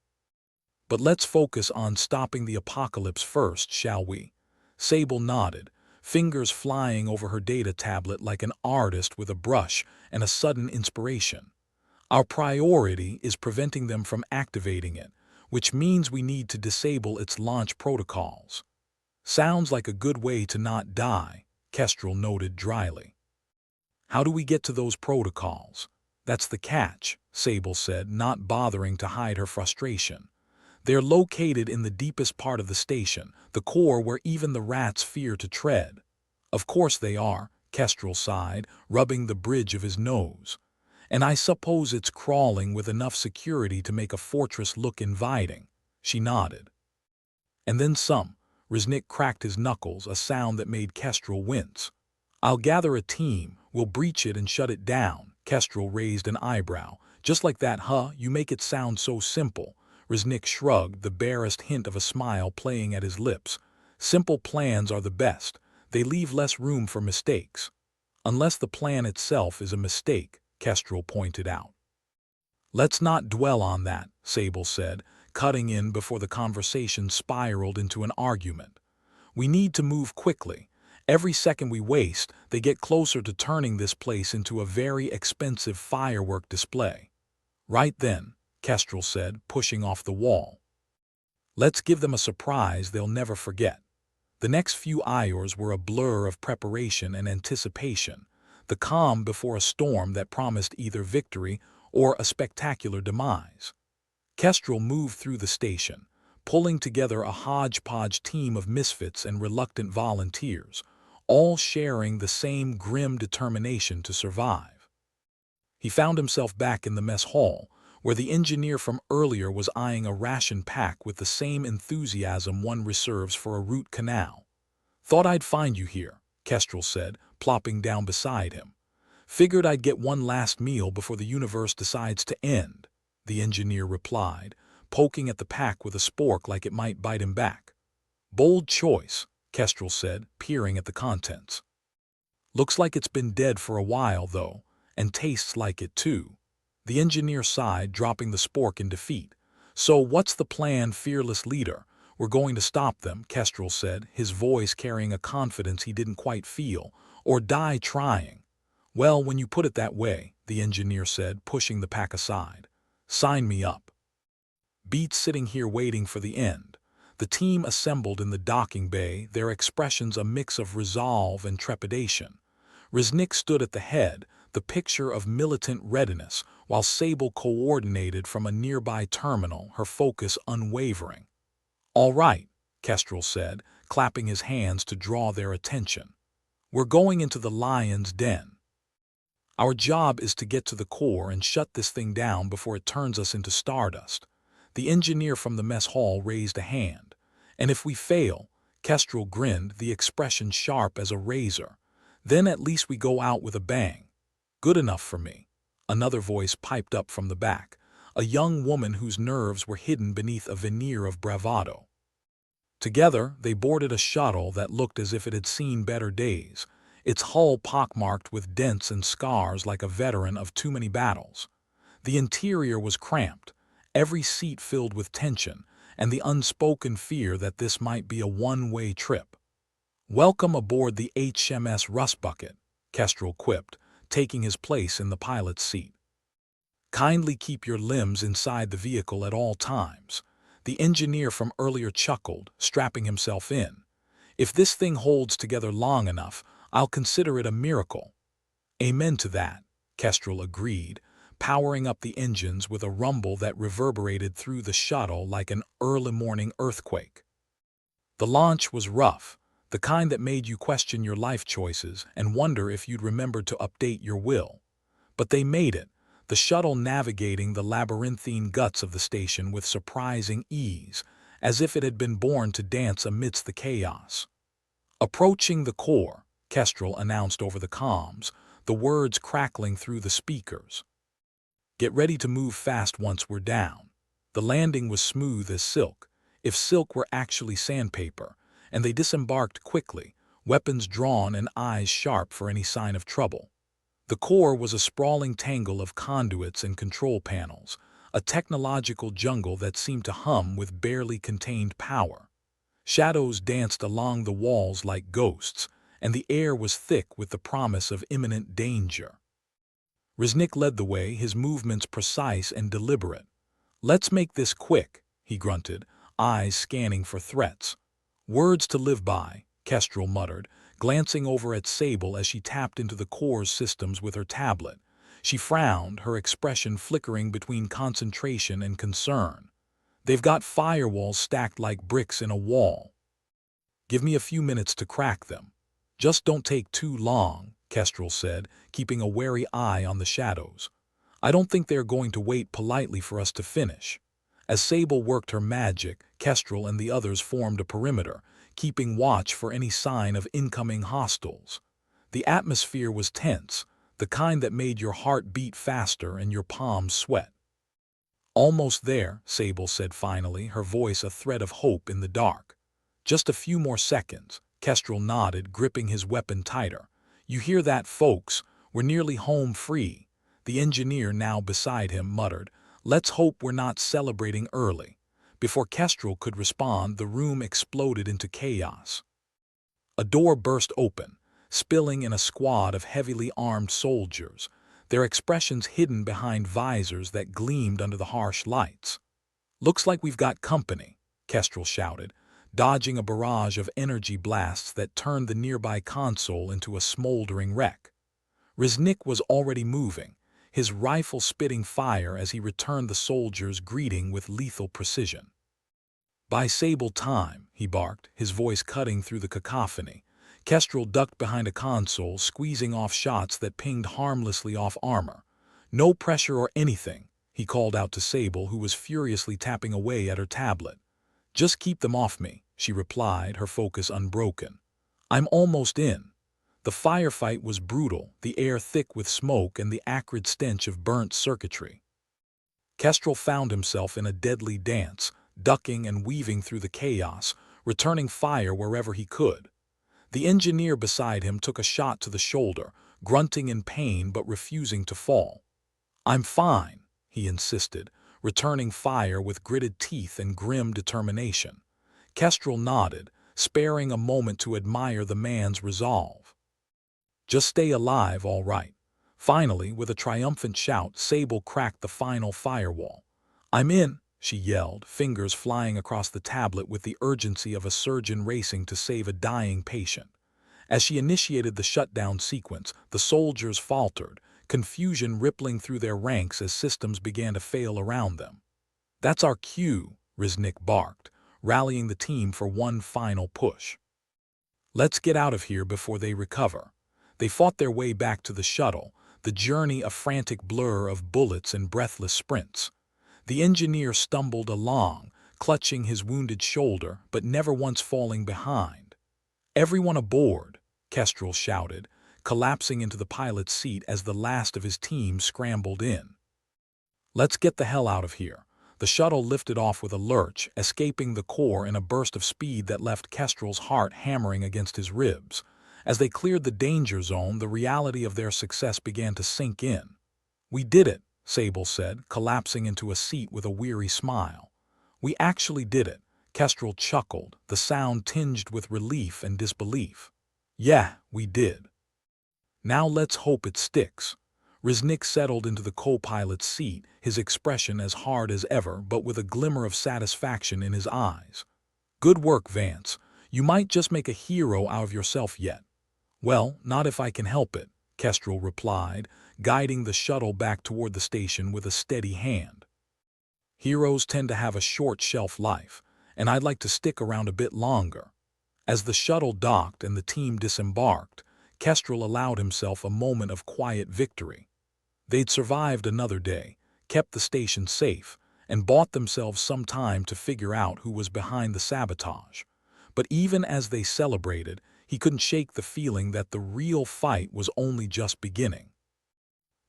"But let's focus on stopping the apocalypse first, shall we?" Sable nodded, fingers flying over her data tablet like an artist with a brush and a sudden inspiration. "Our priority is preventing them from activating it, which means we need to disable its launch protocols." "Sounds like a good way to not die," Kestrel noted dryly. "How do we get to those protocols?" "That's the catch," Sable said, not bothering to hide her frustration. "They're located in the deepest part of the station, the core where even the rats fear to tread." "Of course they are," Kestrel sighed, rubbing the bridge of his nose. "And I suppose it's crawling with enough security to make a fortress look inviting." She nodded. "And then some." Riznik cracked his knuckles, a sound that made Kestrel wince. "I'll gather a team, we'll breach it and shut it down." Kestrel raised an eyebrow. "Just like that, huh? You make it sound so simple." Riznik shrugged, the barest hint of a smile playing at his lips. "Simple plans are the best. They leave less room for mistakes." "Unless the plan itself is a mistake," Kestrel pointed out. "Let's not dwell on that," Sable said, cutting in before the conversation spiraled into an argument. "We need to move quickly. Every second we waste, they get closer to turning this place into a very expensive firework display." "Right then," Kestrel said, pushing off the wall. "Let's give them a surprise they'll never forget." The next few hours were a blur of preparation and anticipation, the calm before a storm that promised either victory or a spectacular demise. Kestrel moved through the station, pulling together a hodgepodge team of misfits and reluctant volunteers, all sharing the same grim determination to survive. He found himself back in the mess hall, where the engineer from earlier was eyeing a ration pack with the same enthusiasm one reserves for a root canal. "Thought I'd find you here," Kestrel said, plopping down beside him. "Figured I'd get one last meal before the universe decides to end," the engineer replied, poking at the pack with a spork like it might bite him back. "Bold choice," Kestrel said, peering at the contents. "Looks like it's been dead for a while, though, and tastes like it, too." The engineer sighed, dropping the spork in defeat. "So what's the plan, fearless leader?" "We're going to stop them," Kestrel said, his voice carrying a confidence he didn't quite feel, "or die trying." "Well, when you put it that way," the engineer said, pushing the pack aside. "Sign me up." Beats sitting here waiting for the end. The team assembled in the docking bay, their expressions a mix of resolve and trepidation. Riznik stood at the head, the picture of militant readiness, while Sable coordinated from a nearby terminal, her focus unwavering. "All right," Kestrel said, clapping his hands to draw their attention. "We're going into the lion's den. Our job is to get to the core and shut this thing down before it turns us into stardust." The engineer from the mess hall raised a hand. "And if we fail," Kestrel grinned, the expression sharp as a razor, "then at least we go out with a bang." "Good enough for me." Another voice piped up from the back. a young woman whose nerves were hidden beneath a veneer of bravado. Together, they boarded a shuttle that looked as if it had seen better days, its hull pockmarked with dents and scars like a veteran of too many battles. The interior was cramped, every seat filled with tension, and the unspoken fear that this might be a one-way trip. "Welcome aboard the HMS Rustbucket," Kestrel quipped, taking his place in the pilot's seat. "Kindly keep your limbs inside the vehicle at all times," the engineer from earlier chuckled, strapping himself in. "If this thing holds together long enough, I'll consider it a miracle." "Amen to that," Kestrel agreed, powering up the engines with a rumble that reverberated through the shuttle like an early morning earthquake. The launch was rough, the kind that made you question your life choices and wonder if you'd remember to update your will. But they made it, the shuttle navigating the labyrinthine guts of the station with surprising ease, as if it had been born to dance amidst the chaos. "Approaching the core," Kestrel announced over the comms, the words crackling through the speakers. "Get ready to move fast once we're down." The landing was smooth as silk, if silk were actually sandpaper, and they disembarked quickly, weapons drawn and eyes sharp for any sign of trouble. The core was a sprawling tangle of conduits and control panels, a technological jungle that seemed to hum with barely contained power. Shadows danced along the walls like ghosts, and the air was thick with the promise of imminent danger. Riznik led the way, his movements precise and deliberate. "Let's make this quick," he grunted, eyes scanning for threats. "Words to live by," Kestrel muttered, glancing over at Sable as she tapped into the core's systems with her tablet. She frowned, her expression flickering between concentration and concern. "They've got firewalls stacked like bricks in a wall. Give me a few minutes to crack them. Just don't take too long," Kestrel said, keeping a wary eye on the shadows. "I don't think they're going to wait politely for us to finish." As Sable worked her magic, Kestrel and the others formed a perimeter, keeping watch for any sign of incoming hostiles. The atmosphere was tense, the kind that made your heart beat faster and your palms sweat. "Almost there," Sable said finally, her voice a thread of hope in the dark. "Just a few more seconds." Kestrel nodded, gripping his weapon tighter. "You hear that, folks? We're nearly home free." The engineer, now beside him, muttered, "Let's hope we're not celebrating early." Before Kestrel could respond, the room exploded into chaos. A door burst open, spilling in a squad of heavily armed soldiers, their expressions hidden behind visors that gleamed under the harsh lights. "Looks like we've got company," Kestrel shouted, dodging a barrage of energy blasts that turned the nearby console into a smoldering wreck. Riznik was already moving, his rifle spitting fire as he returned the soldiers' greeting with lethal precision. "By Sable time," he barked, his voice cutting through the cacophony. Kestrel ducked behind a console, squeezing off shots that pinged harmlessly off armor. "No pressure or anything," he called out to Sable, who was furiously tapping away at her tablet. "Just keep them off me," she replied, her focus unbroken. "I'm almost in." The firefight was brutal, the air thick with smoke and the acrid stench of burnt circuitry. Kestrel found himself in a deadly dance, ducking and weaving through the chaos, returning fire wherever he could. The engineer beside him took a shot to the shoulder, grunting in pain but refusing to fall. "I'm fine," he insisted, returning fire with gritted teeth and grim determination. Kestrel nodded, sparing a moment to admire the man's resolve. "Just stay alive, all right." Finally, with a triumphant shout, Sable cracked the final firewall. "I'm in," she yelled, fingers flying across the tablet with the urgency of a surgeon racing to save a dying patient. As she initiated the shutdown sequence, the soldiers faltered, confusion rippling through their ranks as systems began to fail around them. "That's our cue," Riznik barked, rallying the team for one final push. "Let's get out of here before they recover." They fought their way back to the shuttle, the journey a frantic blur of bullets and breathless sprints. The engineer stumbled along, clutching his wounded shoulder, but never once falling behind. "Everyone aboard," Kestrel shouted, collapsing into the pilot's seat as the last of his team scrambled in. Let's get the hell out of here. The shuttle lifted off with a lurch, escaping the core in a burst of speed that left Kestrel's heart hammering against his ribs. As they cleared the danger zone, the reality of their success began to sink in. "We did it," Sable said, collapsing into a seat with a weary smile. "We actually did it," Kestrel chuckled, the sound tinged with relief and disbelief. "Yeah, we did. Now let's hope it sticks." Riznik settled into the co-pilot's seat, his expression as hard as ever but with a glimmer of satisfaction in his eyes. "Good work, Vance. You might just make a hero out of yourself yet." "Well, not if I can help it," Kestrel replied, guiding the shuttle back toward the station with a steady hand. "Heroes tend to have a short shelf life, and I'd like to stick around a bit longer." As the shuttle docked and the team disembarked, Kestrel allowed himself a moment of quiet victory. They'd survived another day, kept the station safe, and bought themselves some time to figure out who was behind the sabotage. But even as they celebrated, he couldn't shake the feeling that the real fight was only just beginning.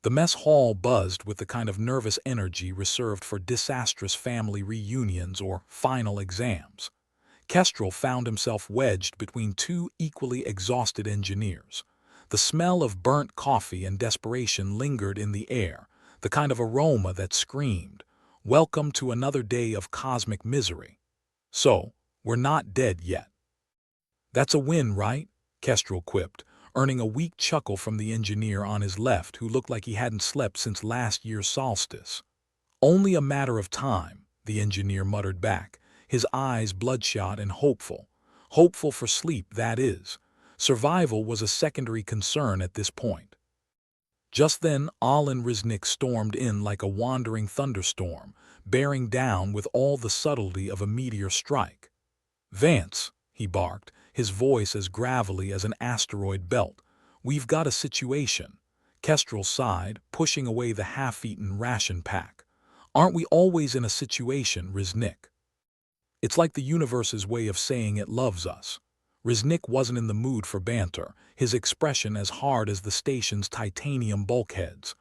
The mess hall buzzed with the kind of nervous energy reserved for disastrous family reunions or final exams. Kestrel found himself wedged between two equally exhausted engineers. The smell of burnt coffee and desperation lingered in the air, the kind of aroma that screamed, "Welcome to another day of cosmic misery." "So, we're not dead yet." "That's a win, right?" Kestrel quipped, earning a weak chuckle from the engineer on his left who looked like he hadn't slept since last year's solstice. "Only a matter of time," the engineer muttered back, his eyes bloodshot and hopeful. Hopeful for sleep, that is. Survival was a secondary concern at this point. Just then, Alan Riznik stormed in like a wandering thunderstorm, bearing down with all the subtlety of a meteor strike. "Vance," he barked, his voice as gravelly as an asteroid belt, "we've got a situation." Kestrel sighed, pushing away the half-eaten ration pack. "Aren't we always in a situation, Riznik? It's like the universe's way of saying it loves us." Riznik wasn't in the mood for banter, his expression as hard as the station's titanium bulkheads.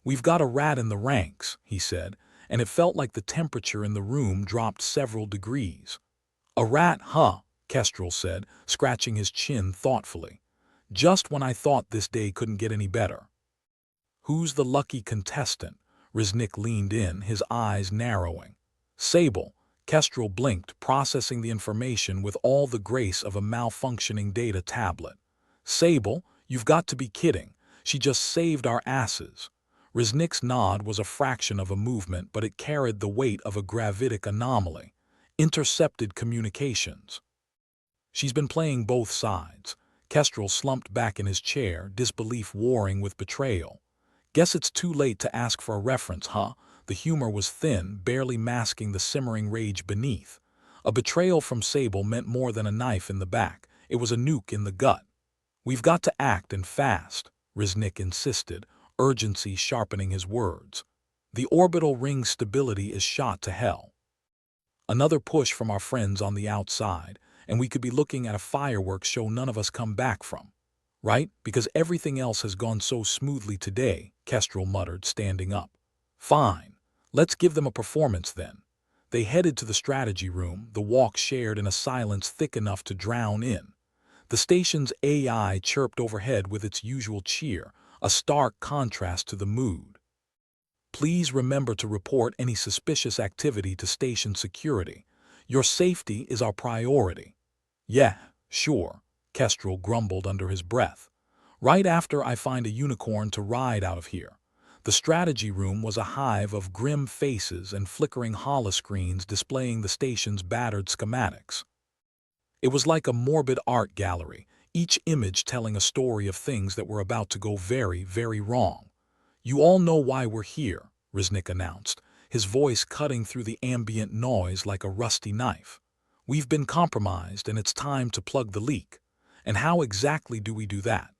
"We've got a rat in the ranks," he said, and it felt like the temperature in the room dropped several degrees. "A rat, huh?" Kestrel said, scratching his chin thoughtfully. "Just when I thought this day couldn't get any better." "Who's the lucky contestant?" Riznik leaned in, his eyes narrowing. "Sable." Kestrel blinked, processing the information with all the grace of a malfunctioning data tablet. "Sable? You've got to be kidding. She just saved our asses." Riznik's nod was a fraction of a movement, but it carried the weight of a gravitic anomaly. Intercepted communications. "She's been playing both sides." Kestrel slumped back in his chair, disbelief warring with betrayal. "Guess it's too late to ask for a reference, huh?" The humor was thin, barely masking the simmering rage beneath. A betrayal from Sable meant more than a knife in the back. It was a nuke in the gut. "We've got to act, and fast," Riznik insisted, urgency sharpening his words. "The orbital ring's stability is shot to hell. Another push from our friends on the outside, and we could be looking at a fireworks show none of us come back from. Right? Because everything else has gone so smoothly today," Kestrel muttered, standing up. "Fine. Let's give them a performance then." They headed to the strategy room, the walk shared in a silence thick enough to drown in. The station's AI chirped overhead with its usual cheer, a stark contrast to the mood. "Please remember to report any suspicious activity to station security. Your safety is our priority." "Yeah, sure," Kestrel grumbled under his breath. "Right after I find a unicorn to ride out of here." The strategy room was a hive of grim faces and flickering holoscreens displaying the station's battered schematics. It was like a morbid art gallery, each image telling a story of things that were about to go very, very wrong. "You all know why we're here," Riznik announced, his voice cutting through the ambient noise like a rusty knife. "We've been compromised, and it's time to plug the leak." "And how exactly do we do that?"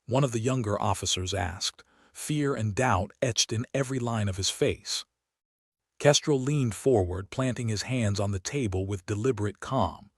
one of the younger officers asked, fear and doubt etched in every line of his face. Kestrel leaned forward, planting his hands on the table with deliberate calm.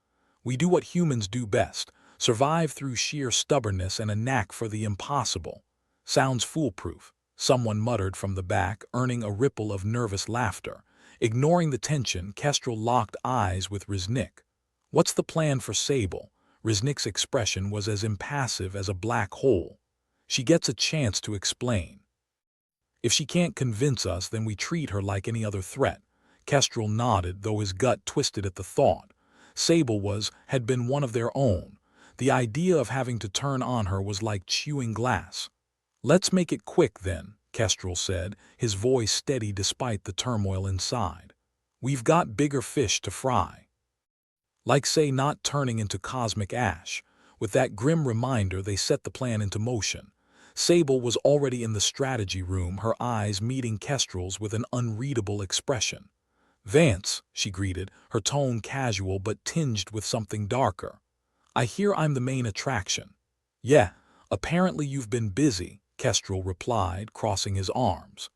"We do what humans do best, survive through sheer stubbornness and a knack for the impossible." "Sounds foolproof," someone muttered from the back, earning a ripple of nervous laughter. Ignoring the tension, Kestrel locked eyes with Riznik. "What's the plan for Sable?" Riznik's expression was as impassive as a black hole. "She gets a chance to explain. If she can't convince us, then we treat her like any other threat." Kestrel nodded, though his gut twisted at the thought. Sable had been one of their own. The idea of having to turn on her was like chewing glass. "Let's make it quick then," Kestrel said, his voice steady despite the turmoil inside. "We've got bigger fish to fry." Like, say, not turning into cosmic ash. With that grim reminder, they set the plan into motion. Sable was already in the strategy room, her eyes meeting Kestrel's with an unreadable expression. "Vance," she greeted, her tone casual but tinged with something darker. "I hear I'm the main attraction." "Yeah, apparently you've been busy," Kestrel replied, crossing his arms.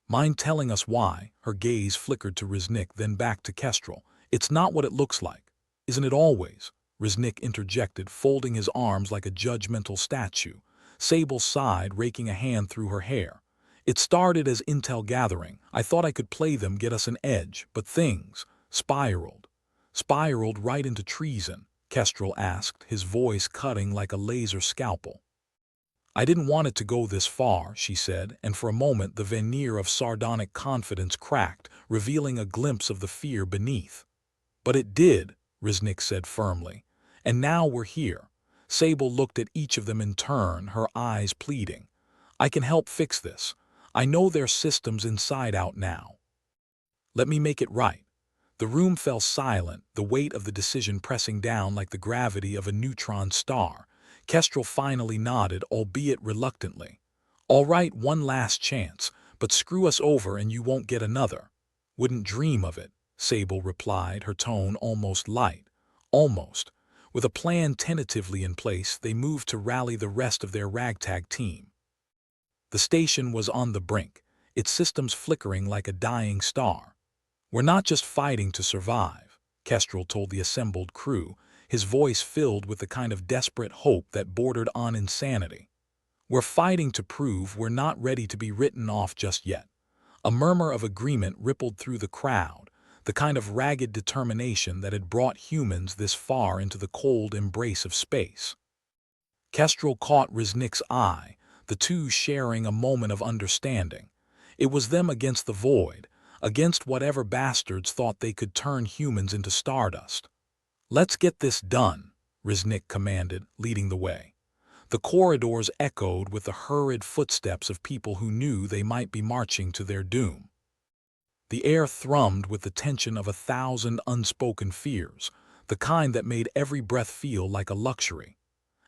"Mind telling us why?" Her gaze flickered to Riznik, then back to Kestrel. "It's not what it looks like. Isn't it always?" Riznik interjected, folding his arms like a judgmental statue. Sable sighed, raking a hand through her hair. "It started as intel gathering. I thought I could play them, get us an edge, but things spiraled." "Spiraled right into treason?" Kestrel asked, his voice cutting like a laser scalpel. "I didn't want it to go this far," she said, and for a moment the veneer of sardonic confidence cracked, revealing a glimpse of the fear beneath. "But it did," Riznik said firmly. "And now we're here." Sable looked at each of them in turn, her eyes pleading. "I can help fix this. I know their systems inside out now. Let me make it right." The room fell silent, the weight of the decision pressing down like the gravity of a neutron star. Kestrel finally nodded, albeit reluctantly. "All right, one last chance, but screw us over and you won't get another." "Wouldn't dream of it," Sable replied, her tone almost light. Almost. With a plan tentatively in place, they moved to rally the rest of their ragtag team. The station was on the brink, its systems flickering like a dying star. "We're not just fighting to survive," Kestrel told the assembled crew, his voice filled with the kind of desperate hope that bordered on insanity. "We're fighting to prove we're not ready to be written off just yet." A murmur of agreement rippled through the crowd, the kind of ragged determination that had brought humans this far into the cold embrace of space. Kestrel caught Riznik's eye, the two sharing a moment of understanding. It was them against the void, against whatever bastards thought they could turn humans into stardust. "Let's get this done," Riznik commanded, leading the way. The corridors echoed with the hurried footsteps of people who knew they might be marching to their doom. The air thrummed with the tension of 1,000 unspoken fears, the kind that made every breath feel like a luxury.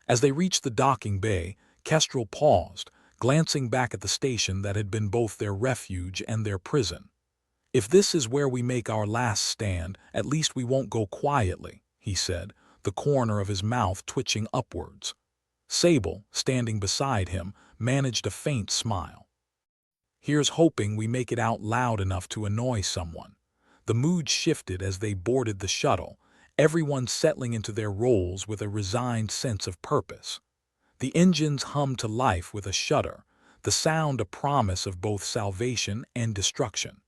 As they reached the docking bay, Kestrel paused, glancing back at the station that had been both their refuge and their prison. "If this is where we make our last stand, at least we won't go quietly," he said, the corner of his mouth twitching upwards. Sable, standing beside him, managed a faint smile. "Here's hoping we make it out loud enough to annoy someone." The mood shifted as they boarded the shuttle, everyone settling into their roles with a resigned sense of purpose. The engines hummed to life with a shudder, the sound a promise of both salvation and destruction.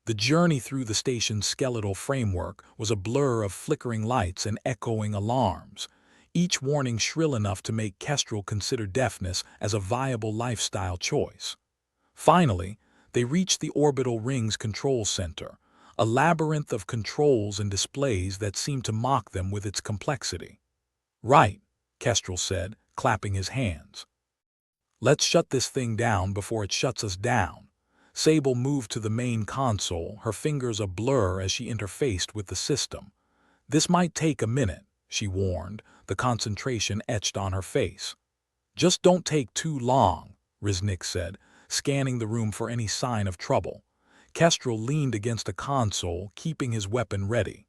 The journey through the station's skeletal framework was a blur of flickering lights and echoing alarms, each warning shrill enough to make Kestrel consider deafness as a viable lifestyle choice. Finally, they reached the Orbital Ring's control center, a labyrinth of controls and displays that seemed to mock them with its complexity. "Right," Kestrel said, clapping his hands. "Let's shut this thing down before it shuts us down." Sable moved to the main console, her fingers a blur as she interfaced with the system. "This might take a minute," she warned, the concentration etched on her face. "Just don't take too long," Riznik said, scanning the room for any sign of trouble. Kestrel leaned against a console, keeping his weapon ready.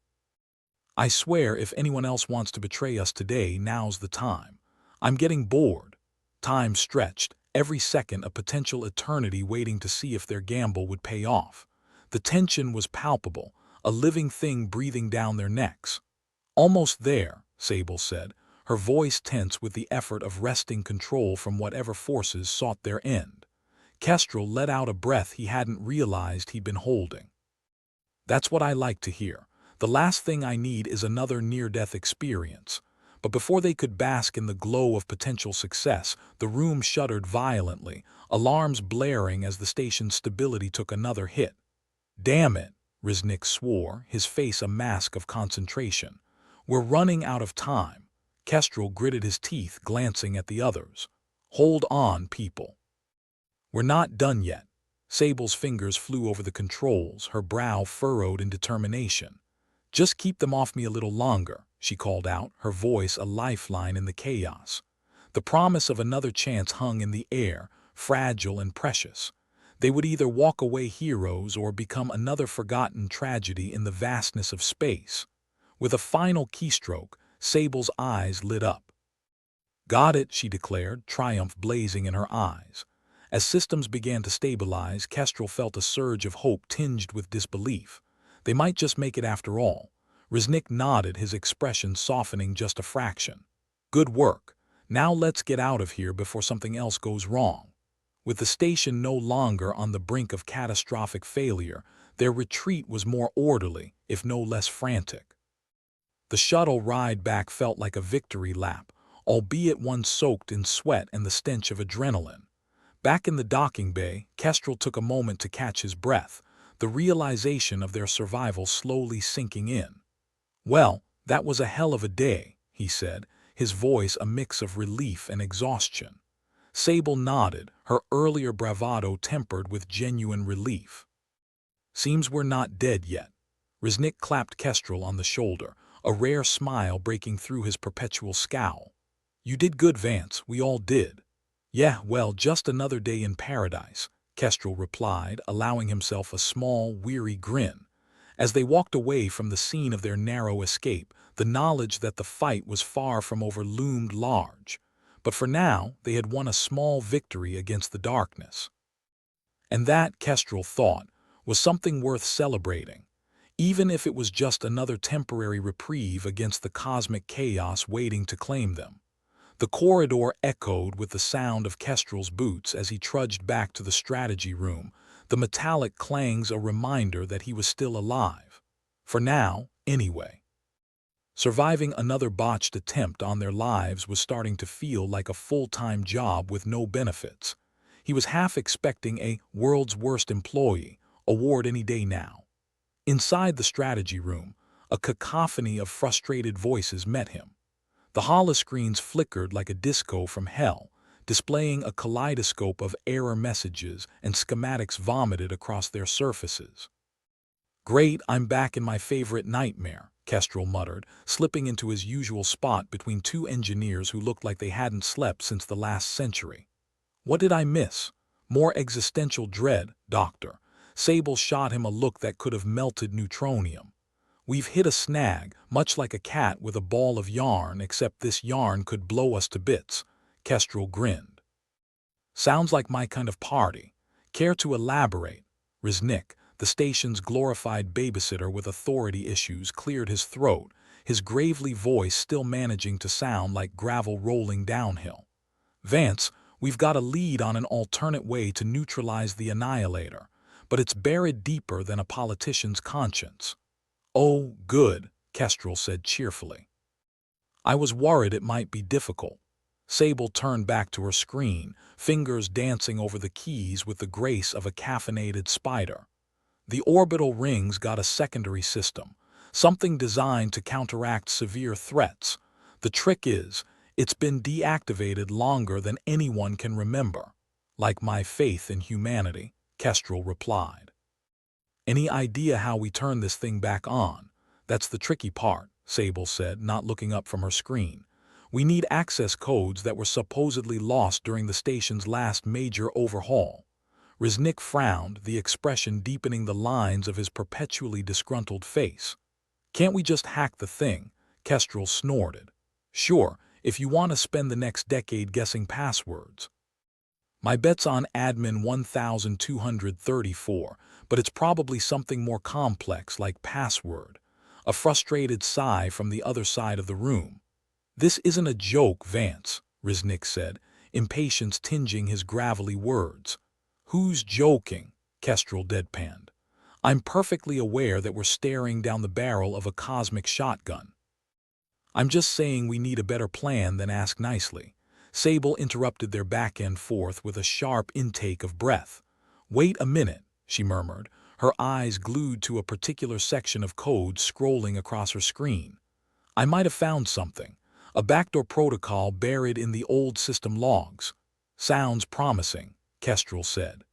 "I swear if anyone else wants to betray us today, now's the time. I'm getting bored." Time stretched, every second a potential eternity waiting to see if their gamble would pay off. The tension was palpable, a living thing breathing down their necks. "Almost there," Sable said, her voice tense with the effort of wresting control from whatever forces sought their end. Kestrel let out a breath he hadn't realized he'd been holding. That's what I like to hear. The last thing I need is another near-death experience. But before they could bask in the glow of potential success, the room shuddered violently, alarms blaring as the station's stability took another hit. "Damn it," Riznik swore, his face a mask of concentration. "We're running out of time." Kestrel gritted his teeth, glancing at the others. "Hold on, people. We're not done yet." Sable's fingers flew over the controls, her brow furrowed in determination. "Just keep them off me a little longer," she called out, her voice a lifeline in the chaos. The promise of another chance hung in the air, fragile and precious. They would either walk away heroes or become another forgotten tragedy in the vastness of space. With a final keystroke, Sable's eyes lit up. "Got it," she declared, triumph blazing in her eyes. As systems began to stabilize, Kestrel felt a surge of hope tinged with disbelief. They might just make it after all. Riznik nodded, his expression softening just a fraction. "Good work. Now let's get out of here before something else goes wrong." With the station no longer on the brink of catastrophic failure, their retreat was more orderly, if no less frantic. The shuttle ride back felt like a victory lap, albeit one soaked in sweat and the stench of adrenaline. Back in the docking bay, Kestrel took a moment to catch his breath, the realization of their survival slowly sinking in. "Well, that was a hell of a day," he said, his voice a mix of relief and exhaustion. Sable nodded, her earlier bravado tempered with genuine relief. "Seems we're not dead yet." Riznik clapped Kestrel on the shoulder, a rare smile breaking through his perpetual scowl. "You did good, Vance, we all did." "Yeah, well, just another day in paradise," Kestrel replied, allowing himself a small, weary grin. As they walked away from the scene of their narrow escape, the knowledge that the fight was far from over loomed large. But for now, they had won a small victory against the darkness. And that, Kestrel thought, was something worth celebrating, even if it was just another temporary reprieve against the cosmic chaos waiting to claim them. The corridor echoed with the sound of Kestrel's boots as he trudged back to the strategy room, the metallic clangs a reminder that he was still alive. For now, anyway. Surviving another botched attempt on their lives was starting to feel like a full-time job with no benefits. He was half expecting a "World's Worst Employee" award any day now. Inside the strategy room, a cacophony of frustrated voices met him. The holoscreens flickered like a disco from hell, displaying a kaleidoscope of error messages and schematics vomited across their surfaces. "Great, I'm back in my favorite nightmare," Kestrel muttered, slipping into his usual spot between two engineers who looked like they hadn't slept since the last century. "What did I miss? More existential dread, Doctor." Sable shot him a look that could have melted neutronium. "We've hit a snag, much like a cat with a ball of yarn, except this yarn could blow us to bits." Kestrel grinned. "Sounds like my kind of party. Care to elaborate?" Riznik, the station's glorified babysitter with authority issues, cleared his throat, his gravely voice still managing to sound like gravel rolling downhill. "Vance, we've got a lead on an alternate way to neutralize the Annihilator, but it's buried deeper than a politician's conscience." "Oh, good," Kestrel said cheerfully. "I was worried it might be difficult." Sable turned back to her screen, fingers dancing over the keys with the grace of a caffeinated spider. "The orbital rings got a secondary system, something designed to counteract severe threats. The trick is, it's been deactivated longer than anyone can remember." "Like my faith in humanity," Kestrel replied. "Any idea how we turn this thing back on?" "That's the tricky part," Sable said, not looking up from her screen. "We need access codes that were supposedly lost during the station's last major overhaul." Riznik frowned, the expression deepening the lines of his perpetually disgruntled face. "Can't we just hack the thing?" Kestrel snorted. "Sure, if you want to spend the next decade guessing passwords." "My bet's on admin 1234, but it's probably something more complex like password." A frustrated sigh from the other side of the room. "This isn't a joke, Vance," Riznik said, impatience tinging his gravelly words. "Who's joking?" Kestrel deadpanned. "I'm perfectly aware that we're staring down the barrel of a cosmic shotgun." "I'm just saying we need a better plan than ask nicely." Sable interrupted their back and forth with a sharp intake of breath. "Wait a minute," she murmured, her eyes glued to a particular section of code scrolling across her screen. "I might have found something. A backdoor protocol buried in the old system logs." "Sounds promising," Kestrel said.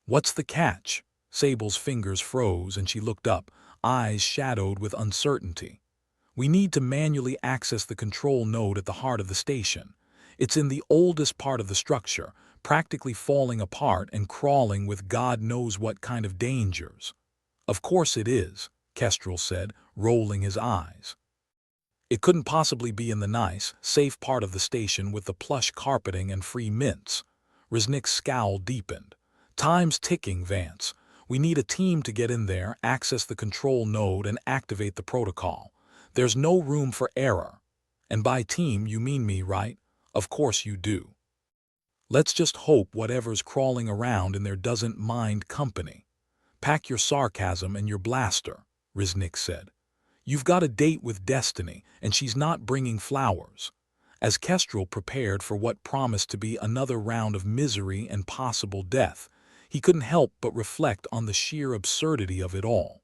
"What's the catch?" Sable's fingers froze and she looked up, eyes shadowed with uncertainty. "We need to manually access the control node at the heart of the station. It's in the oldest part of the structure, practically falling apart and crawling with God knows what kind of dangers." "Of course it is," Kestrel said, rolling his eyes. "It couldn't possibly be in the nice, safe part of the station with the plush carpeting and free mints." Resnick's scowl deepened. "Time's ticking, Vance. We need a team to get in there, access the control node, and activate the protocol. There's no room for error. And by team, you mean me, right? Of course you do. Let's just hope whatever's crawling around in there doesn't mind company." "Pack your sarcasm and your blaster," Resnick said. "You've got a date with Destiny, and she's not bringing flowers." As Kestrel prepared for what promised to be another round of misery and possible death, he couldn't help but reflect on the sheer absurdity of it all.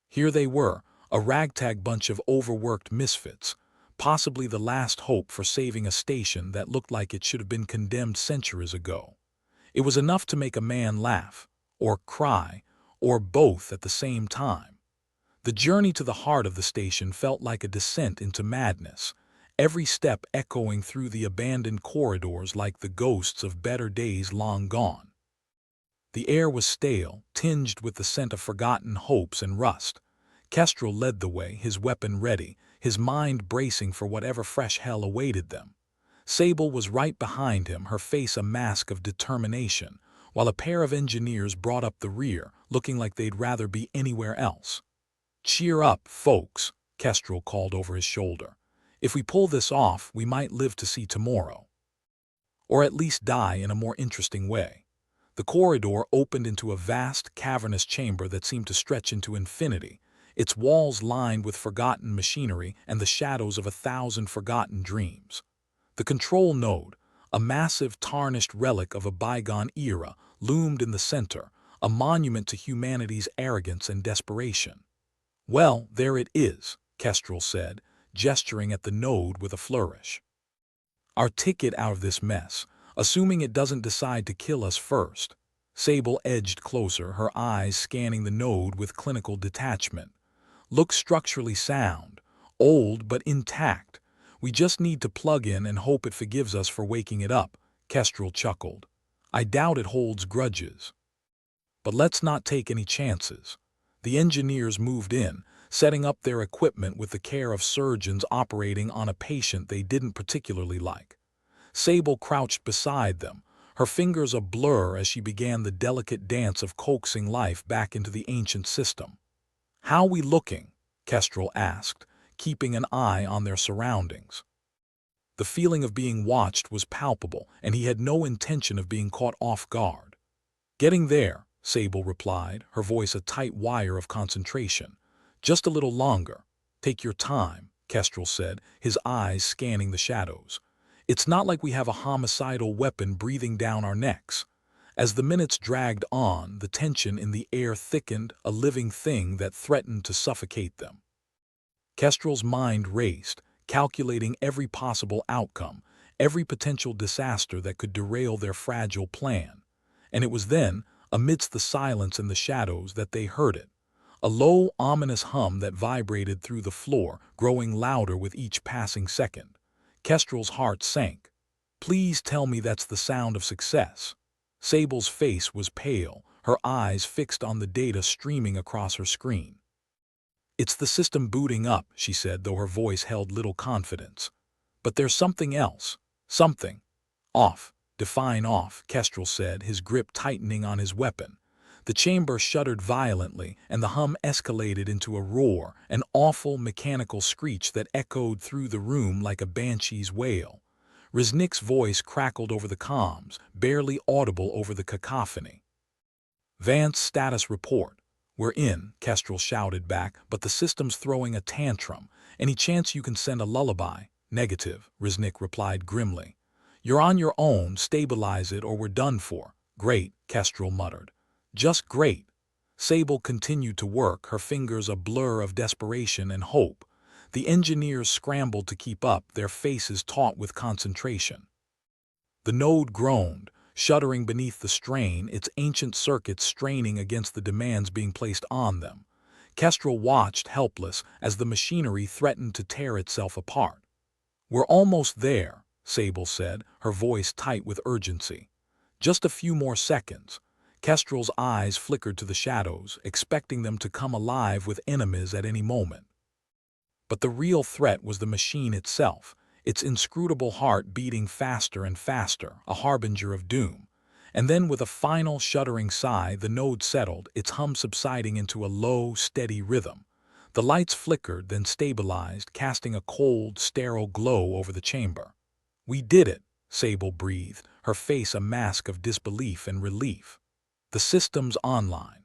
Here they were, a ragtag bunch of overworked misfits, possibly the last hope for saving a station that looked like it should have been condemned centuries ago. It was enough to make a man laugh, or cry, or both at the same time. The journey to the heart of the station felt like a descent into madness, every step echoing through the abandoned corridors like the ghosts of better days long gone. The air was stale, tinged with the scent of forgotten hopes and rust. Kestrel led the way, his weapon ready, his mind bracing for whatever fresh hell awaited them. Sable was right behind him, her face a mask of determination, while a pair of engineers brought up the rear, looking like they'd rather be anywhere else. "Cheer up, folks," Kestrel called over his shoulder. "If we pull this off, we might live to see tomorrow. Or at least die in a more interesting way." The corridor opened into a vast, cavernous chamber that seemed to stretch into infinity, its walls lined with forgotten machinery and the shadows of 1,000 forgotten dreams. The control node, a massive tarnished relic of a bygone era, loomed in the center, a monument to humanity's arrogance and desperation. "Well, there it is," Kestrel said, gesturing at the node with a flourish. "Our ticket out of this mess, assuming it doesn't decide to kill us first." Sable edged closer, her eyes scanning the node with clinical detachment. "Looks structurally sound, old but intact. We just need to plug in and hope it forgives us for waking it up," Kestrel chuckled. "I doubt it holds grudges. But let's not take any chances." The engineers moved in, setting up their equipment with the care of surgeons operating on a patient they didn't particularly like. Sable crouched beside them, her fingers a blur as she began the delicate dance of coaxing life back into the ancient system. "How we looking?" Kestrel asked, keeping an eye on their surroundings. The feeling of being watched was palpable, and he had no intention of being caught off guard. "Getting there," Sable replied, her voice a tight wire of concentration. "Just a little longer." "Take your time," Kestrel said, his eyes scanning the shadows. "It's not like we have a homicidal weapon breathing down our necks." As the minutes dragged on, the tension in the air thickened, a living thing that threatened to suffocate them. Kestrel's mind raced, calculating every possible outcome, every potential disaster that could derail their fragile plan. And it was then, amidst the silence and the shadows, that they heard it. A low, ominous hum that vibrated through the floor, growing louder with each passing second. Kestrel's heart sank. "Please tell me that's the sound of success." Sable's face was pale, her eyes fixed on the data streaming across her screen. "It's the system booting up," she said, though her voice held little confidence. "But there's something else. Something. Off. Define off," Kestrel said, his grip tightening on his weapon. The chamber shuddered violently, and the hum escalated into a roar, an awful mechanical screech that echoed through the room like a banshee's wail. Riznik's voice crackled over the comms, barely audible over the cacophony. "Vance status report. We're in," Kestrel shouted back, "but the system's throwing a tantrum. Any chance you can send a lullaby?" "Negative," Riznik replied grimly. "You're on your own, stabilize it or we're done for." "Great," Kestrel muttered. "Just great." Sable continued to work, her fingers a blur of desperation and hope. The engineers scrambled to keep up, their faces taut with concentration. The node groaned, shuddering beneath the strain, its ancient circuits straining against the demands being placed on them. Kestrel watched, helpless, as the machinery threatened to tear itself apart. "We're almost there," Sable said, her voice tight with urgency. "Just a few more seconds." Kestrel's eyes flickered to the shadows, expecting them to come alive with enemies at any moment. But the real threat was the machine itself, its inscrutable heart beating faster and faster, a harbinger of doom. And then with a final shuddering sigh, the node settled, its hum subsiding into a low, steady rhythm. The lights flickered, then stabilized, casting a cold, sterile glow over the chamber. "We did it," Sable breathed, her face a mask of disbelief and relief. "The system's online.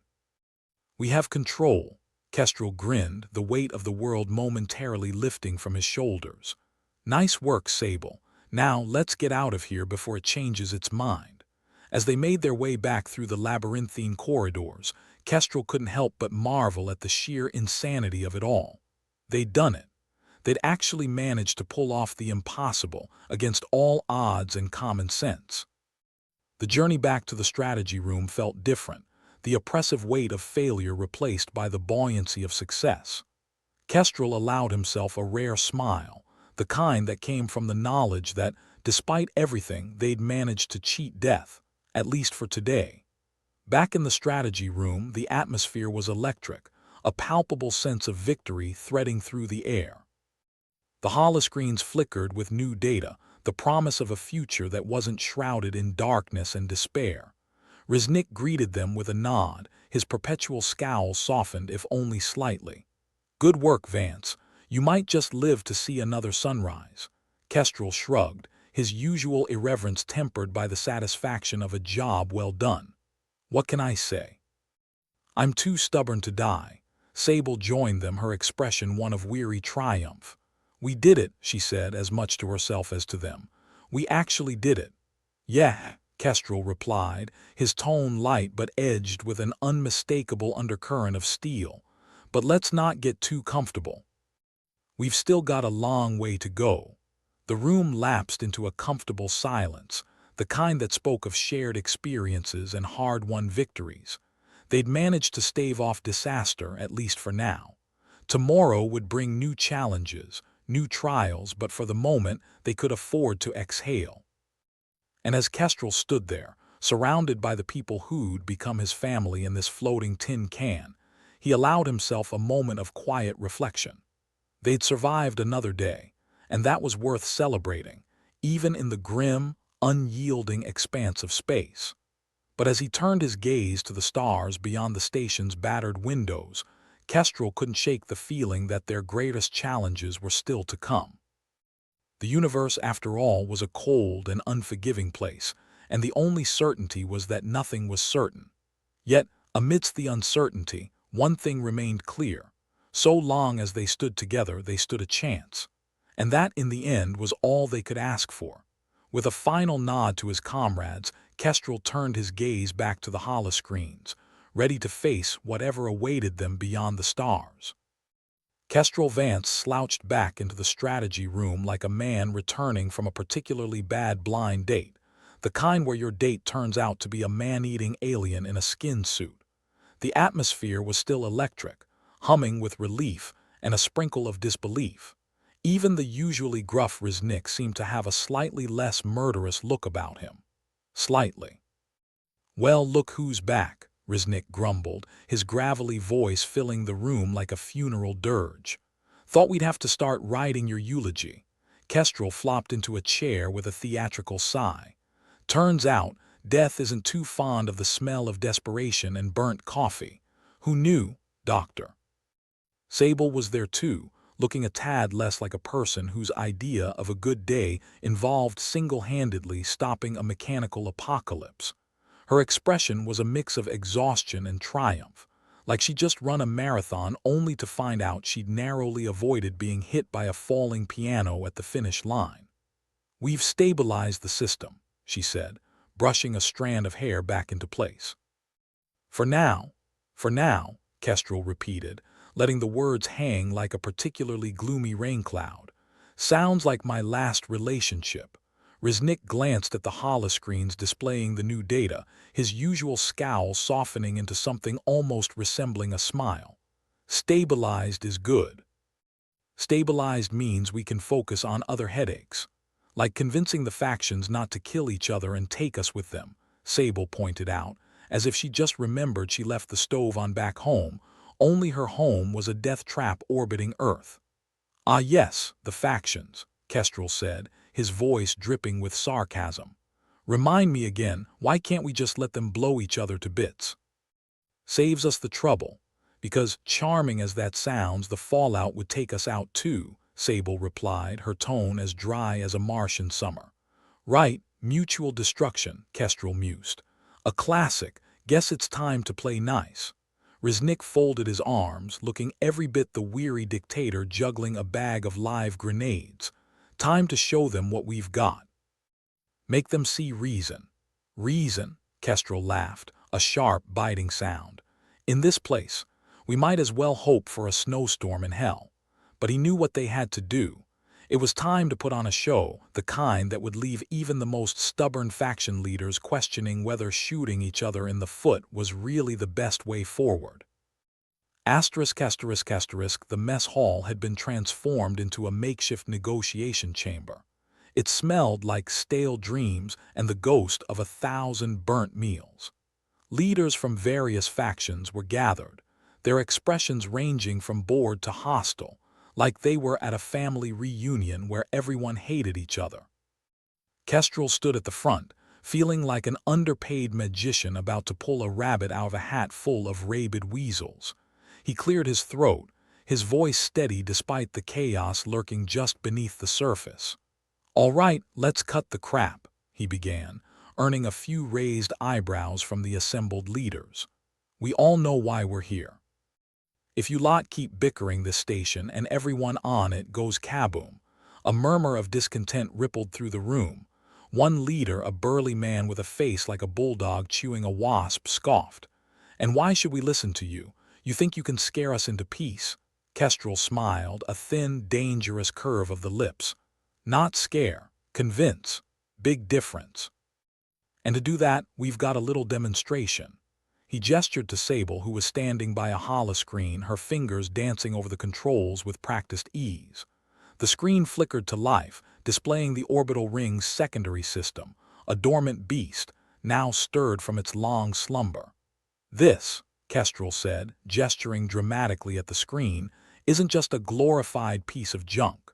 We have control." Kestrel grinned, the weight of the world momentarily lifting from his shoulders. "Nice work, Sable. Now let's get out of here before it changes its mind." As they made their way back through the labyrinthine corridors, Kestrel couldn't help but marvel at the sheer insanity of it all. They'd done it. They'd actually managed to pull off the impossible against all odds and common sense. The journey back to the strategy room felt different, the oppressive weight of failure replaced by the buoyancy of success. Kestrel allowed himself a rare smile, the kind that came from the knowledge that, despite everything, they'd managed to cheat death, at least for today. Back in the strategy room, the atmosphere was electric, a palpable sense of victory threading through the air. The holoscreens flickered with new data, the promise of a future that wasn't shrouded in darkness and despair. Riznik greeted them with a nod, his perpetual scowl softened if only slightly. "Good work, Vance. You might just live to see another sunrise." Kestrel shrugged, his usual irreverence tempered by the satisfaction of a job well done. "What can I say? I'm too stubborn to die." Sable joined them, her expression one of weary triumph. "We did it," she said, as much to herself as to them. "We actually did it." "Yeah," Kestrel replied, his tone light but edged with an unmistakable undercurrent of steel. "But let's not get too comfortable. We've still got a long way to go." The room lapsed into a comfortable silence, the kind that spoke of shared experiences and hard-won victories. They'd managed to stave off disaster, at least for now. Tomorrow would bring new challenges, new trials, but for the moment they could afford to exhale. And as Kestrel stood there, surrounded by the people who'd become his family in this floating tin can, he allowed himself a moment of quiet reflection. They'd survived another day, and that was worth celebrating, even in the grim, unyielding expanse of space. But as he turned his gaze to the stars beyond the station's battered windows, Kestrel couldn't shake the feeling that their greatest challenges were still to come. The universe, after all, was a cold and unforgiving place, and the only certainty was that nothing was certain. Yet, amidst the uncertainty, one thing remained clear. So long as they stood together, they stood a chance. And that, in the end, was all they could ask for. With a final nod to his comrades, Kestrel turned his gaze back to the holoscreens, ready to face whatever awaited them beyond the stars. Kestrel Vance slouched back into the strategy room like a man returning from a particularly bad blind date, the kind where your date turns out to be a man-eating alien in a skin suit. The atmosphere was still electric, humming with relief and a sprinkle of disbelief. Even the usually gruff Riznik seemed to have a slightly less murderous look about him. Slightly. "Well, look who's back," Riznik grumbled, his gravelly voice filling the room like a funeral dirge. "Thought we'd have to start writing your eulogy." Kestrel flopped into a chair with a theatrical sigh. "Turns out, death isn't too fond of the smell of desperation and burnt coffee. Who knew, Doctor?" Sable was there too, looking a tad less like a person whose idea of a good day involved single-handedly stopping a mechanical apocalypse. Her expression was a mix of exhaustion and triumph, like she'd just run a marathon only to find out she'd narrowly avoided being hit by a falling piano at the finish line. "We've stabilized the system," she said, brushing a strand of hair back into place. For now," Kestrel repeated, letting the words hang like a particularly gloomy rain cloud. "Sounds like my last relationship." Riznik glanced at the holoscreens displaying the new data, his usual scowl softening into something almost resembling a smile. "Stabilized is good. Stabilized means we can focus on other headaches. Like convincing the factions not to kill each other and take us with them," Sable pointed out, as if she just remembered she left the stove on back home, only her home was a death trap orbiting Earth. "Ah yes, the factions," Kestrel said, his voice dripping with sarcasm. "Remind me again, why can't we just let them blow each other to bits? Saves us the trouble. Because, charming as that sounds, the fallout would take us out too," Sable replied, her tone as dry as a Martian summer. "Right, mutual destruction," Kestrel mused. "A classic. Guess it's time to play nice." Riznik folded his arms, looking every bit the weary dictator juggling a bag of live grenades. "Time to show them what we've got. Make them see reason." "Reason," Kestrel laughed, a sharp, biting sound. "In this place, we might as well hope for a snowstorm in hell." But he knew what they had to do. It was time to put on a show, the kind that would leave even the most stubborn faction leaders questioning whether shooting each other in the foot was really the best way forward. The mess hall had been transformed into a makeshift negotiation chamber. It smelled like stale dreams and the ghost of 1,000 burnt meals. Leaders from various factions were gathered, their expressions ranging from bored to hostile, like they were at a family reunion where everyone hated each other. Kestrel stood at the front, feeling like an underpaid magician about to pull a rabbit out of a hat full of rabid weasels. He cleared his throat, his voice steady despite the chaos lurking just beneath the surface. "All right, let's cut the crap," he began, earning a few raised eyebrows from the assembled leaders. "We all know why we're here. If you lot keep bickering this station and everyone on it goes kaboom." A murmur of discontent rippled through the room. One leader, a burly man with a face like a bulldog chewing a wasp, scoffed. "And why should we listen to you? You think you can scare us into peace?" Kestrel smiled, a thin, dangerous curve of the lips. "Not scare, convince. Big difference. And to do that, we've got a little demonstration." He gestured to Sable, who was standing by a holoscreen, her fingers dancing over the controls with practiced ease. The screen flickered to life, displaying the orbital ring's secondary system, a dormant beast, now stirred from its long slumber. "This," Kestrel said, gesturing dramatically at the screen, "isn't just a glorified piece of junk.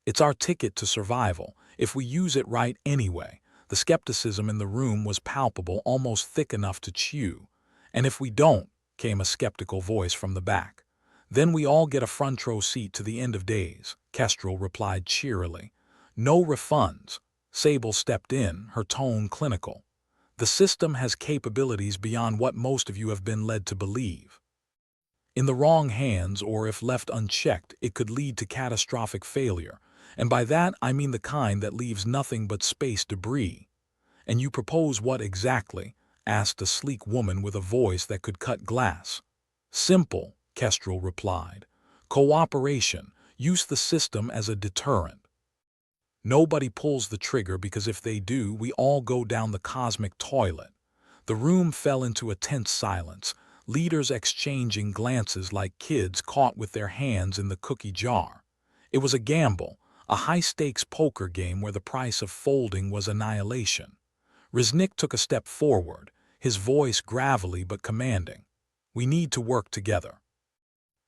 It's our ticket to survival, if we use it right anyway." The skepticism in the room was palpable, almost thick enough to chew. "And if we don't," came a skeptical voice from the back. "Then we all get a front row seat to the end of days," Kestrel replied cheerily. "No refunds." Sable stepped in, her tone clinical. "The system has capabilities beyond what most of you have been led to believe. In the wrong hands, or if left unchecked, it could lead to catastrophic failure. And by that I mean the kind that leaves nothing but space debris." "And you propose what exactly?" asked a sleek woman with a voice that could cut glass. "Simple," Kestrel replied. "Cooperation. Use the system as a deterrent. Nobody pulls the trigger, because if they do, we all go down the cosmic toilet." The room fell into a tense silence, leaders exchanging glances like kids caught with their hands in the cookie jar. It was a gamble, a high-stakes poker game where the price of folding was annihilation. Riznik took a step forward, his voice gravelly but commanding. "We need to work together.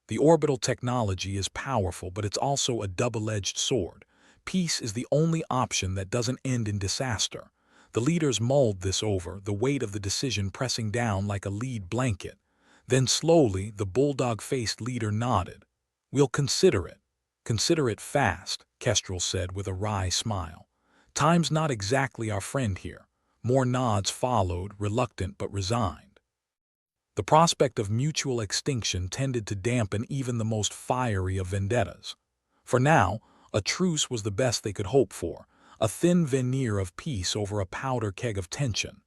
The orbital technology is powerful, but it's also a double-edged sword. Peace is the only option that doesn't end in disaster." The leaders mulled this over, the weight of the decision pressing down like a lead blanket. Then slowly, the bulldog-faced leader nodded. "We'll consider it." Consider it fast, Kestrel said with a wry smile. Time's not exactly our friend here. More nods followed, reluctant but resigned. The prospect of mutual extinction tended to dampen even the most fiery of vendettas. For now, a truce was the best they could hope for, a thin veneer of peace over a powder keg of tension.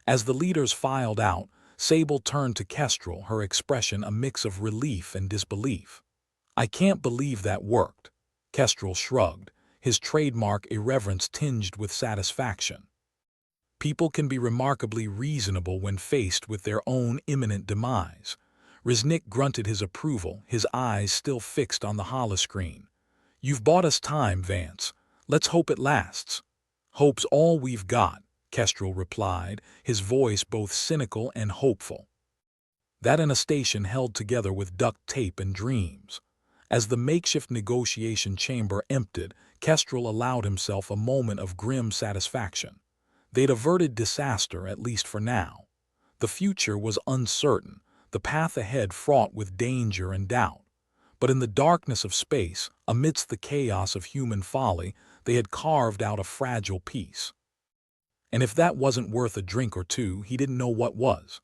As the leaders filed out, Sable turned to Kestrel, her expression a mix of relief and disbelief. I can't believe that worked. Kestrel shrugged, his trademark irreverence tinged with satisfaction. People can be remarkably reasonable when faced with their own imminent demise. Riznik grunted his approval, his eyes still fixed on the holoscreen. You've bought us time, Vance. Let's hope it lasts. Hope's all we've got, Kestrel replied, his voice both cynical and hopeful. That and a station held together with duct tape and dreams. As the makeshift negotiation chamber emptied, Kestrel allowed himself a moment of grim satisfaction. They'd averted disaster, at least for now. The future was uncertain, the path ahead fraught with danger and doubt. But in the darkness of space, amidst the chaos of human folly, they had carved out a fragile peace. And if that wasn't worth a drink or two, he didn't know what was.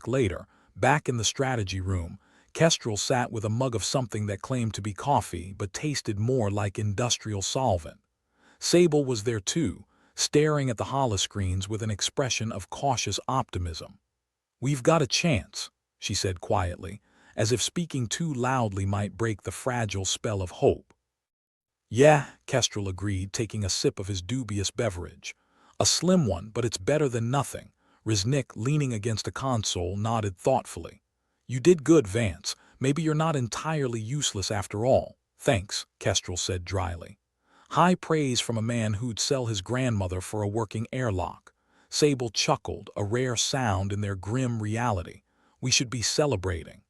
Later, back in the strategy room, Kestrel sat with a mug of something that claimed to be coffee but tasted more like industrial solvent. Sable was there too, staring at the holoscreens with an expression of cautious optimism. We've got a chance, she said quietly, as if speaking too loudly might break the fragile spell of hope. Yeah, Kestrel agreed, taking a sip of his dubious beverage. A slim one, but it's better than nothing. Riznik, leaning against a console, nodded thoughtfully. You did good, Vance. Maybe you're not entirely useless after all. Thanks, Kestrel said dryly. High praise from a man who'd sell his grandmother for a working airlock. Sable chuckled, a rare sound in their grim reality. We should be celebrating.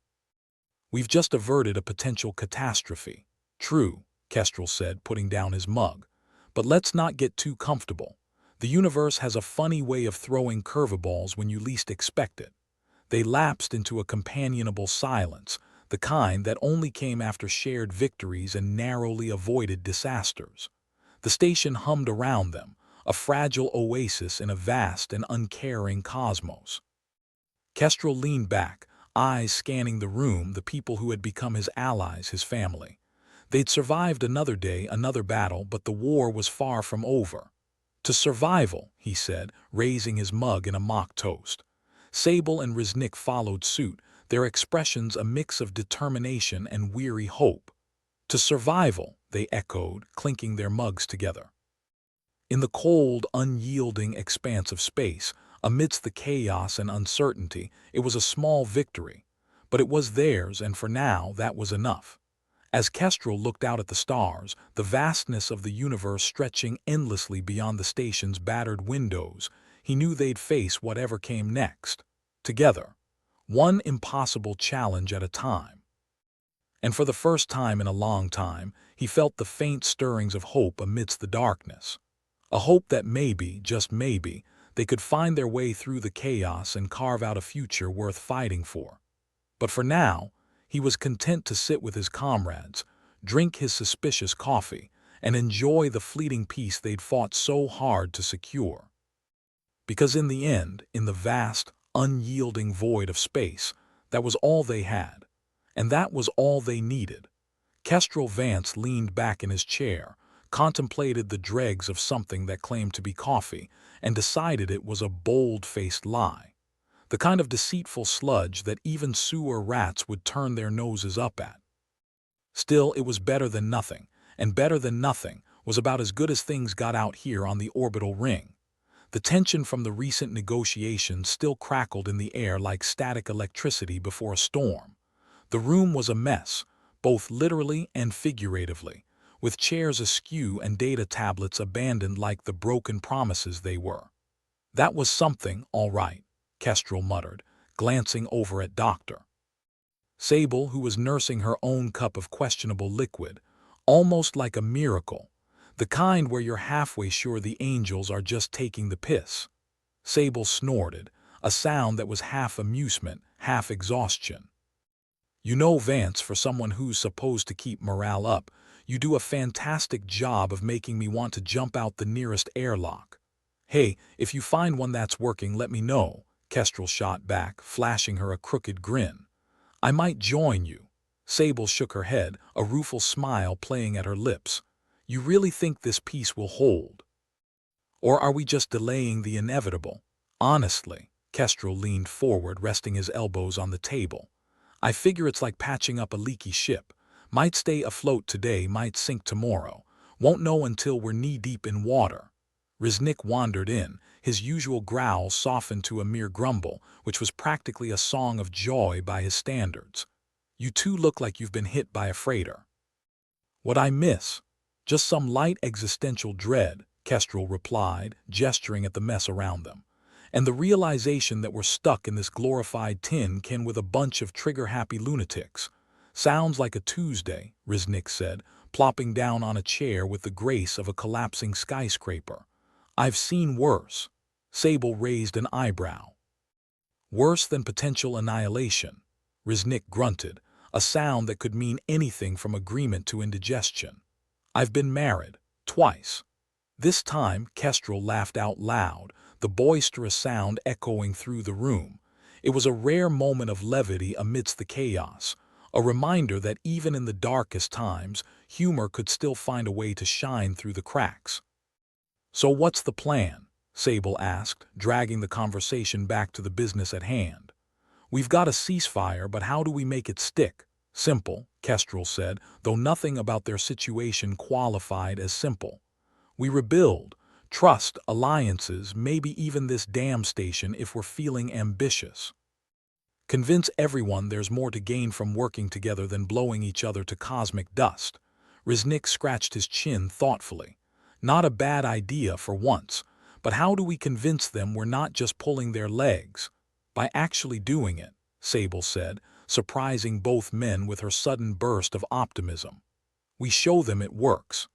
We've just averted a potential catastrophe. True, Kestrel said, putting down his mug. But let's not get too comfortable. The universe has a funny way of throwing curveballs when you least expect it. They lapsed into a companionable silence, the kind that only came after shared victories and narrowly avoided disasters. The station hummed around them, a fragile oasis in a vast and uncaring cosmos. Kestrel leaned back, eyes scanning the room, the people who had become his allies, his family. They'd survived another day, another battle, but the war was far from over. To survival, he said, raising his mug in a mock toast. Sable and Riznik followed suit, their expressions a mix of determination and weary hope. To survival, they echoed, clinking their mugs together. In the cold, unyielding expanse of space, amidst the chaos and uncertainty, it was a small victory. But it was theirs, and for now, that was enough. As Kestrel looked out at the stars, the vastness of the universe stretching endlessly beyond the station's battered windows, he knew they'd face whatever came next. Together. One impossible challenge at a time. And for the first time in a long time, he felt the faint stirrings of hope amidst the darkness. A hope that maybe, just maybe, they could find their way through the chaos and carve out a future worth fighting for. But for now, he was content to sit with his comrades, drink his suspicious coffee, and enjoy the fleeting peace they'd fought so hard to secure. Because in the end, in the vast, unyielding void of space, that was all they had. And that was all they needed. Kestrel Vance leaned back in his chair, contemplated the dregs of something that claimed to be coffee, and decided it was a bold-faced lie. The kind of deceitful sludge that even sewer rats would turn their noses up at. Still, it was better than nothing, and better than nothing was about as good as things got out here on the orbital ring. The tension from the recent negotiations still crackled in the air like static electricity before a storm. The room was a mess, both literally and figuratively, with chairs askew and data tablets abandoned like the broken promises they were. That was something, all right, Kestrel muttered, glancing over at Dr. Sable, who was nursing her own cup of questionable liquid, almost like a miracle, the kind where you're halfway sure the angels are just taking the piss. Sable snorted, a sound that was half amusement, half exhaustion. You know, Vance, for someone who's supposed to keep morale up, you do a fantastic job of making me want to jump out the nearest airlock. Hey, if you find one that's working, let me know, Kestrel shot back, flashing her a crooked grin. I might join you. Sable shook her head, a rueful smile playing at her lips. You really think this piece will hold? Or are we just delaying the inevitable? Honestly, Kestrel leaned forward, resting his elbows on the table. I figure it's like patching up a leaky ship. Might stay afloat today, might sink tomorrow. Won't know until we're knee-deep in water. Riznik wandered in, his usual growl softened to a mere grumble, which was practically a song of joy by his standards. You two look like you've been hit by a freighter. What I miss? Just some light existential dread, Kestrel replied, gesturing at the mess around them. And the realization that we're stuck in this glorified tin can with a bunch of trigger-happy lunatics. Sounds like a Tuesday, Riznik said, plopping down on a chair with the grace of a collapsing skyscraper. I've seen worse. Sable raised an eyebrow. Worse than potential annihilation, Riznik grunted, a sound that could mean anything from agreement to indigestion. I've been married, twice. This time, Kestrel laughed out loud, the boisterous sound echoing through the room. It was a rare moment of levity amidst the chaos, a reminder that even in the darkest times, humor could still find a way to shine through the cracks. So what's the plan? Sable asked, dragging the conversation back to the business at hand. We've got a ceasefire, but how do we make it stick? Simple, Kestrel said, though nothing about their situation qualified as simple. We rebuild, trust, alliances, maybe even this dam station if we're feeling ambitious. Convince everyone there's more to gain from working together than blowing each other to cosmic dust. Riznik scratched his chin thoughtfully. Not a bad idea for once, but how do we convince them we're not just pulling their legs? By actually doing it, Sable said, surprising both men with her sudden burst of optimism. We show them it works.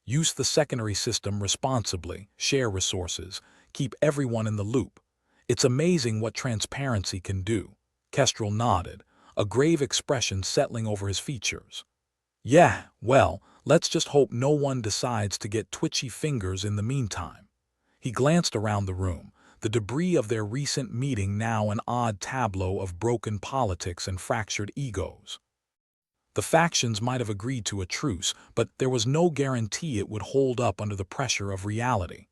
Use the secondary system responsibly, share resources, keep everyone in the loop. It's amazing what transparency can do. Kestrel nodded, a grave expression settling over his features. Yeah, well, let's just hope no one decides to get twitchy fingers in the meantime. He glanced around the room, the debris of their recent meeting now an odd tableau of broken politics and fractured egos. The factions might have agreed to a truce, but there was no guarantee it would hold up under the pressure of reality.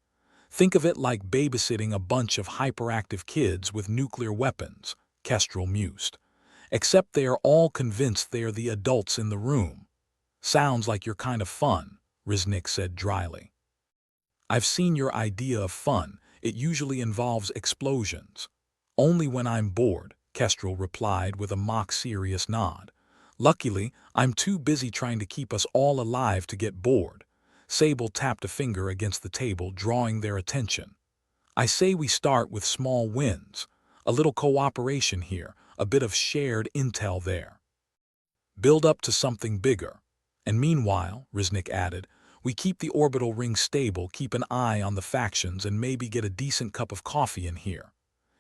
Think of it like babysitting a bunch of hyperactive kids with nuclear weapons, Kestrel mused. Except they are all convinced they are the adults in the room. Sounds like your kind of fun, Riznik said dryly. I've seen your idea of fun. It usually involves explosions. Only when I'm bored, Kestrel replied with a mock-serious nod. Luckily, I'm too busy trying to keep us all alive to get bored. Sable tapped a finger against the table, drawing their attention. I say we start with small wins. A little cooperation here, a bit of shared intel there. Build up to something bigger. And meanwhile, Riznik added, we keep the orbital ring stable, keep an eye on the factions, and maybe get a decent cup of coffee in here.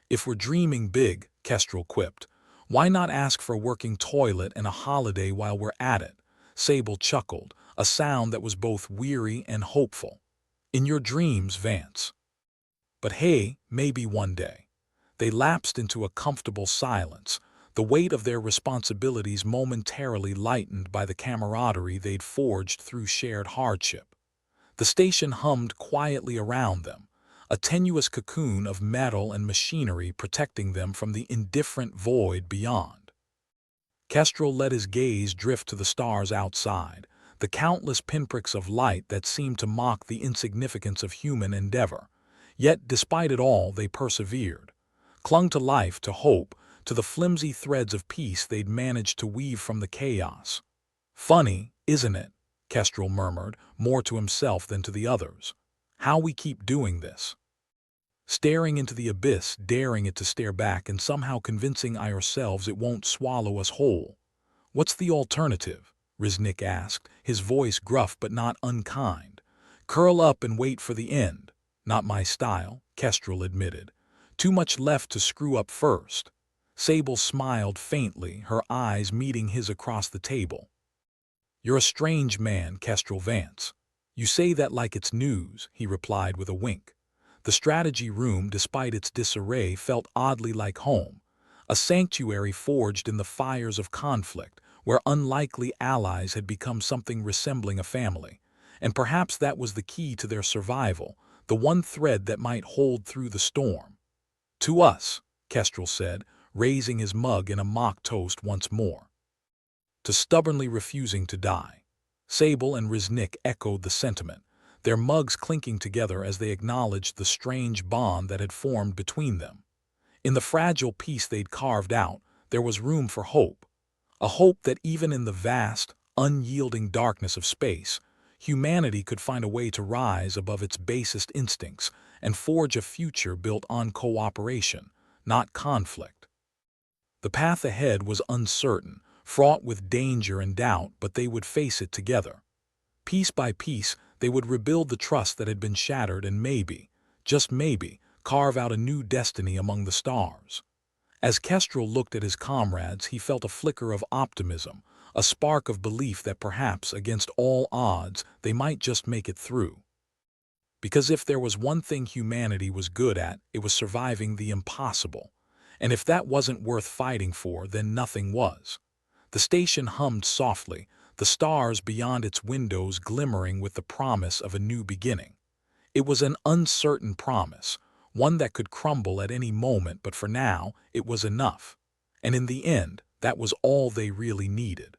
If we're dreaming big, Kestrel quipped, why not ask for a working toilet and a holiday while we're at it? Sable chuckled, a sound that was both weary and hopeful. In your dreams, Vance. But hey, maybe one day. They lapsed into a comfortable silence, the weight of their responsibilities momentarily lightened by the camaraderie they'd forged through shared hardship. The station hummed quietly around them, a tenuous cocoon of metal and machinery protecting them from the indifferent void beyond. Kestrel let his gaze drift to the stars outside, the countless pinpricks of light that seemed to mock the insignificance of human endeavor. Yet, despite it all, they persevered, clung to life, to hope, to the flimsy threads of peace they'd managed to weave from the chaos. Funny, isn't it? Kestrel murmured, more to himself than to the others. How we keep doing this. Staring into the abyss, daring it to stare back, and somehow convincing ourselves it won't swallow us whole. What's the alternative? Riznik asked, his voice gruff but not unkind. Curl up and wait for the end. Not my style, Kestrel admitted. Too much left to screw up first. Sable smiled faintly, her eyes meeting his across the table. "You're a strange man, Kestrel Vance. You say that like it's news," he replied with a wink. The strategy room, despite its disarray, felt oddly like home, a sanctuary forged in the fires of conflict, where unlikely allies had become something resembling a family. And perhaps that was the key to their survival, the one thread that might hold through the storm. "To us," Kestrel said, raising his mug in a mock toast once more. "To stubbornly refusing to die." Sable and Riznik echoed the sentiment, their mugs clinking together as they acknowledged the strange bond that had formed between them. In the fragile peace they'd carved out, there was room for hope. A hope that even in the vast, unyielding darkness of space, humanity could find a way to rise above its basest instincts and forge a future built on cooperation, not conflict. The path ahead was uncertain, fraught with danger and doubt, but they would face it together. Piece by piece, they would rebuild the trust that had been shattered and maybe, just maybe, carve out a new destiny among the stars. As Kestrel looked at his comrades, he felt a flicker of optimism, a spark of belief that perhaps, against all odds, they might just make it through. Because if there was one thing humanity was good at, it was surviving the impossible. And if that wasn't worth fighting for, then nothing was. The station hummed softly, the stars beyond its windows glimmering with the promise of a new beginning. It was an uncertain promise, one that could crumble at any moment, but for now, it was enough. And in the end, that was all they really needed.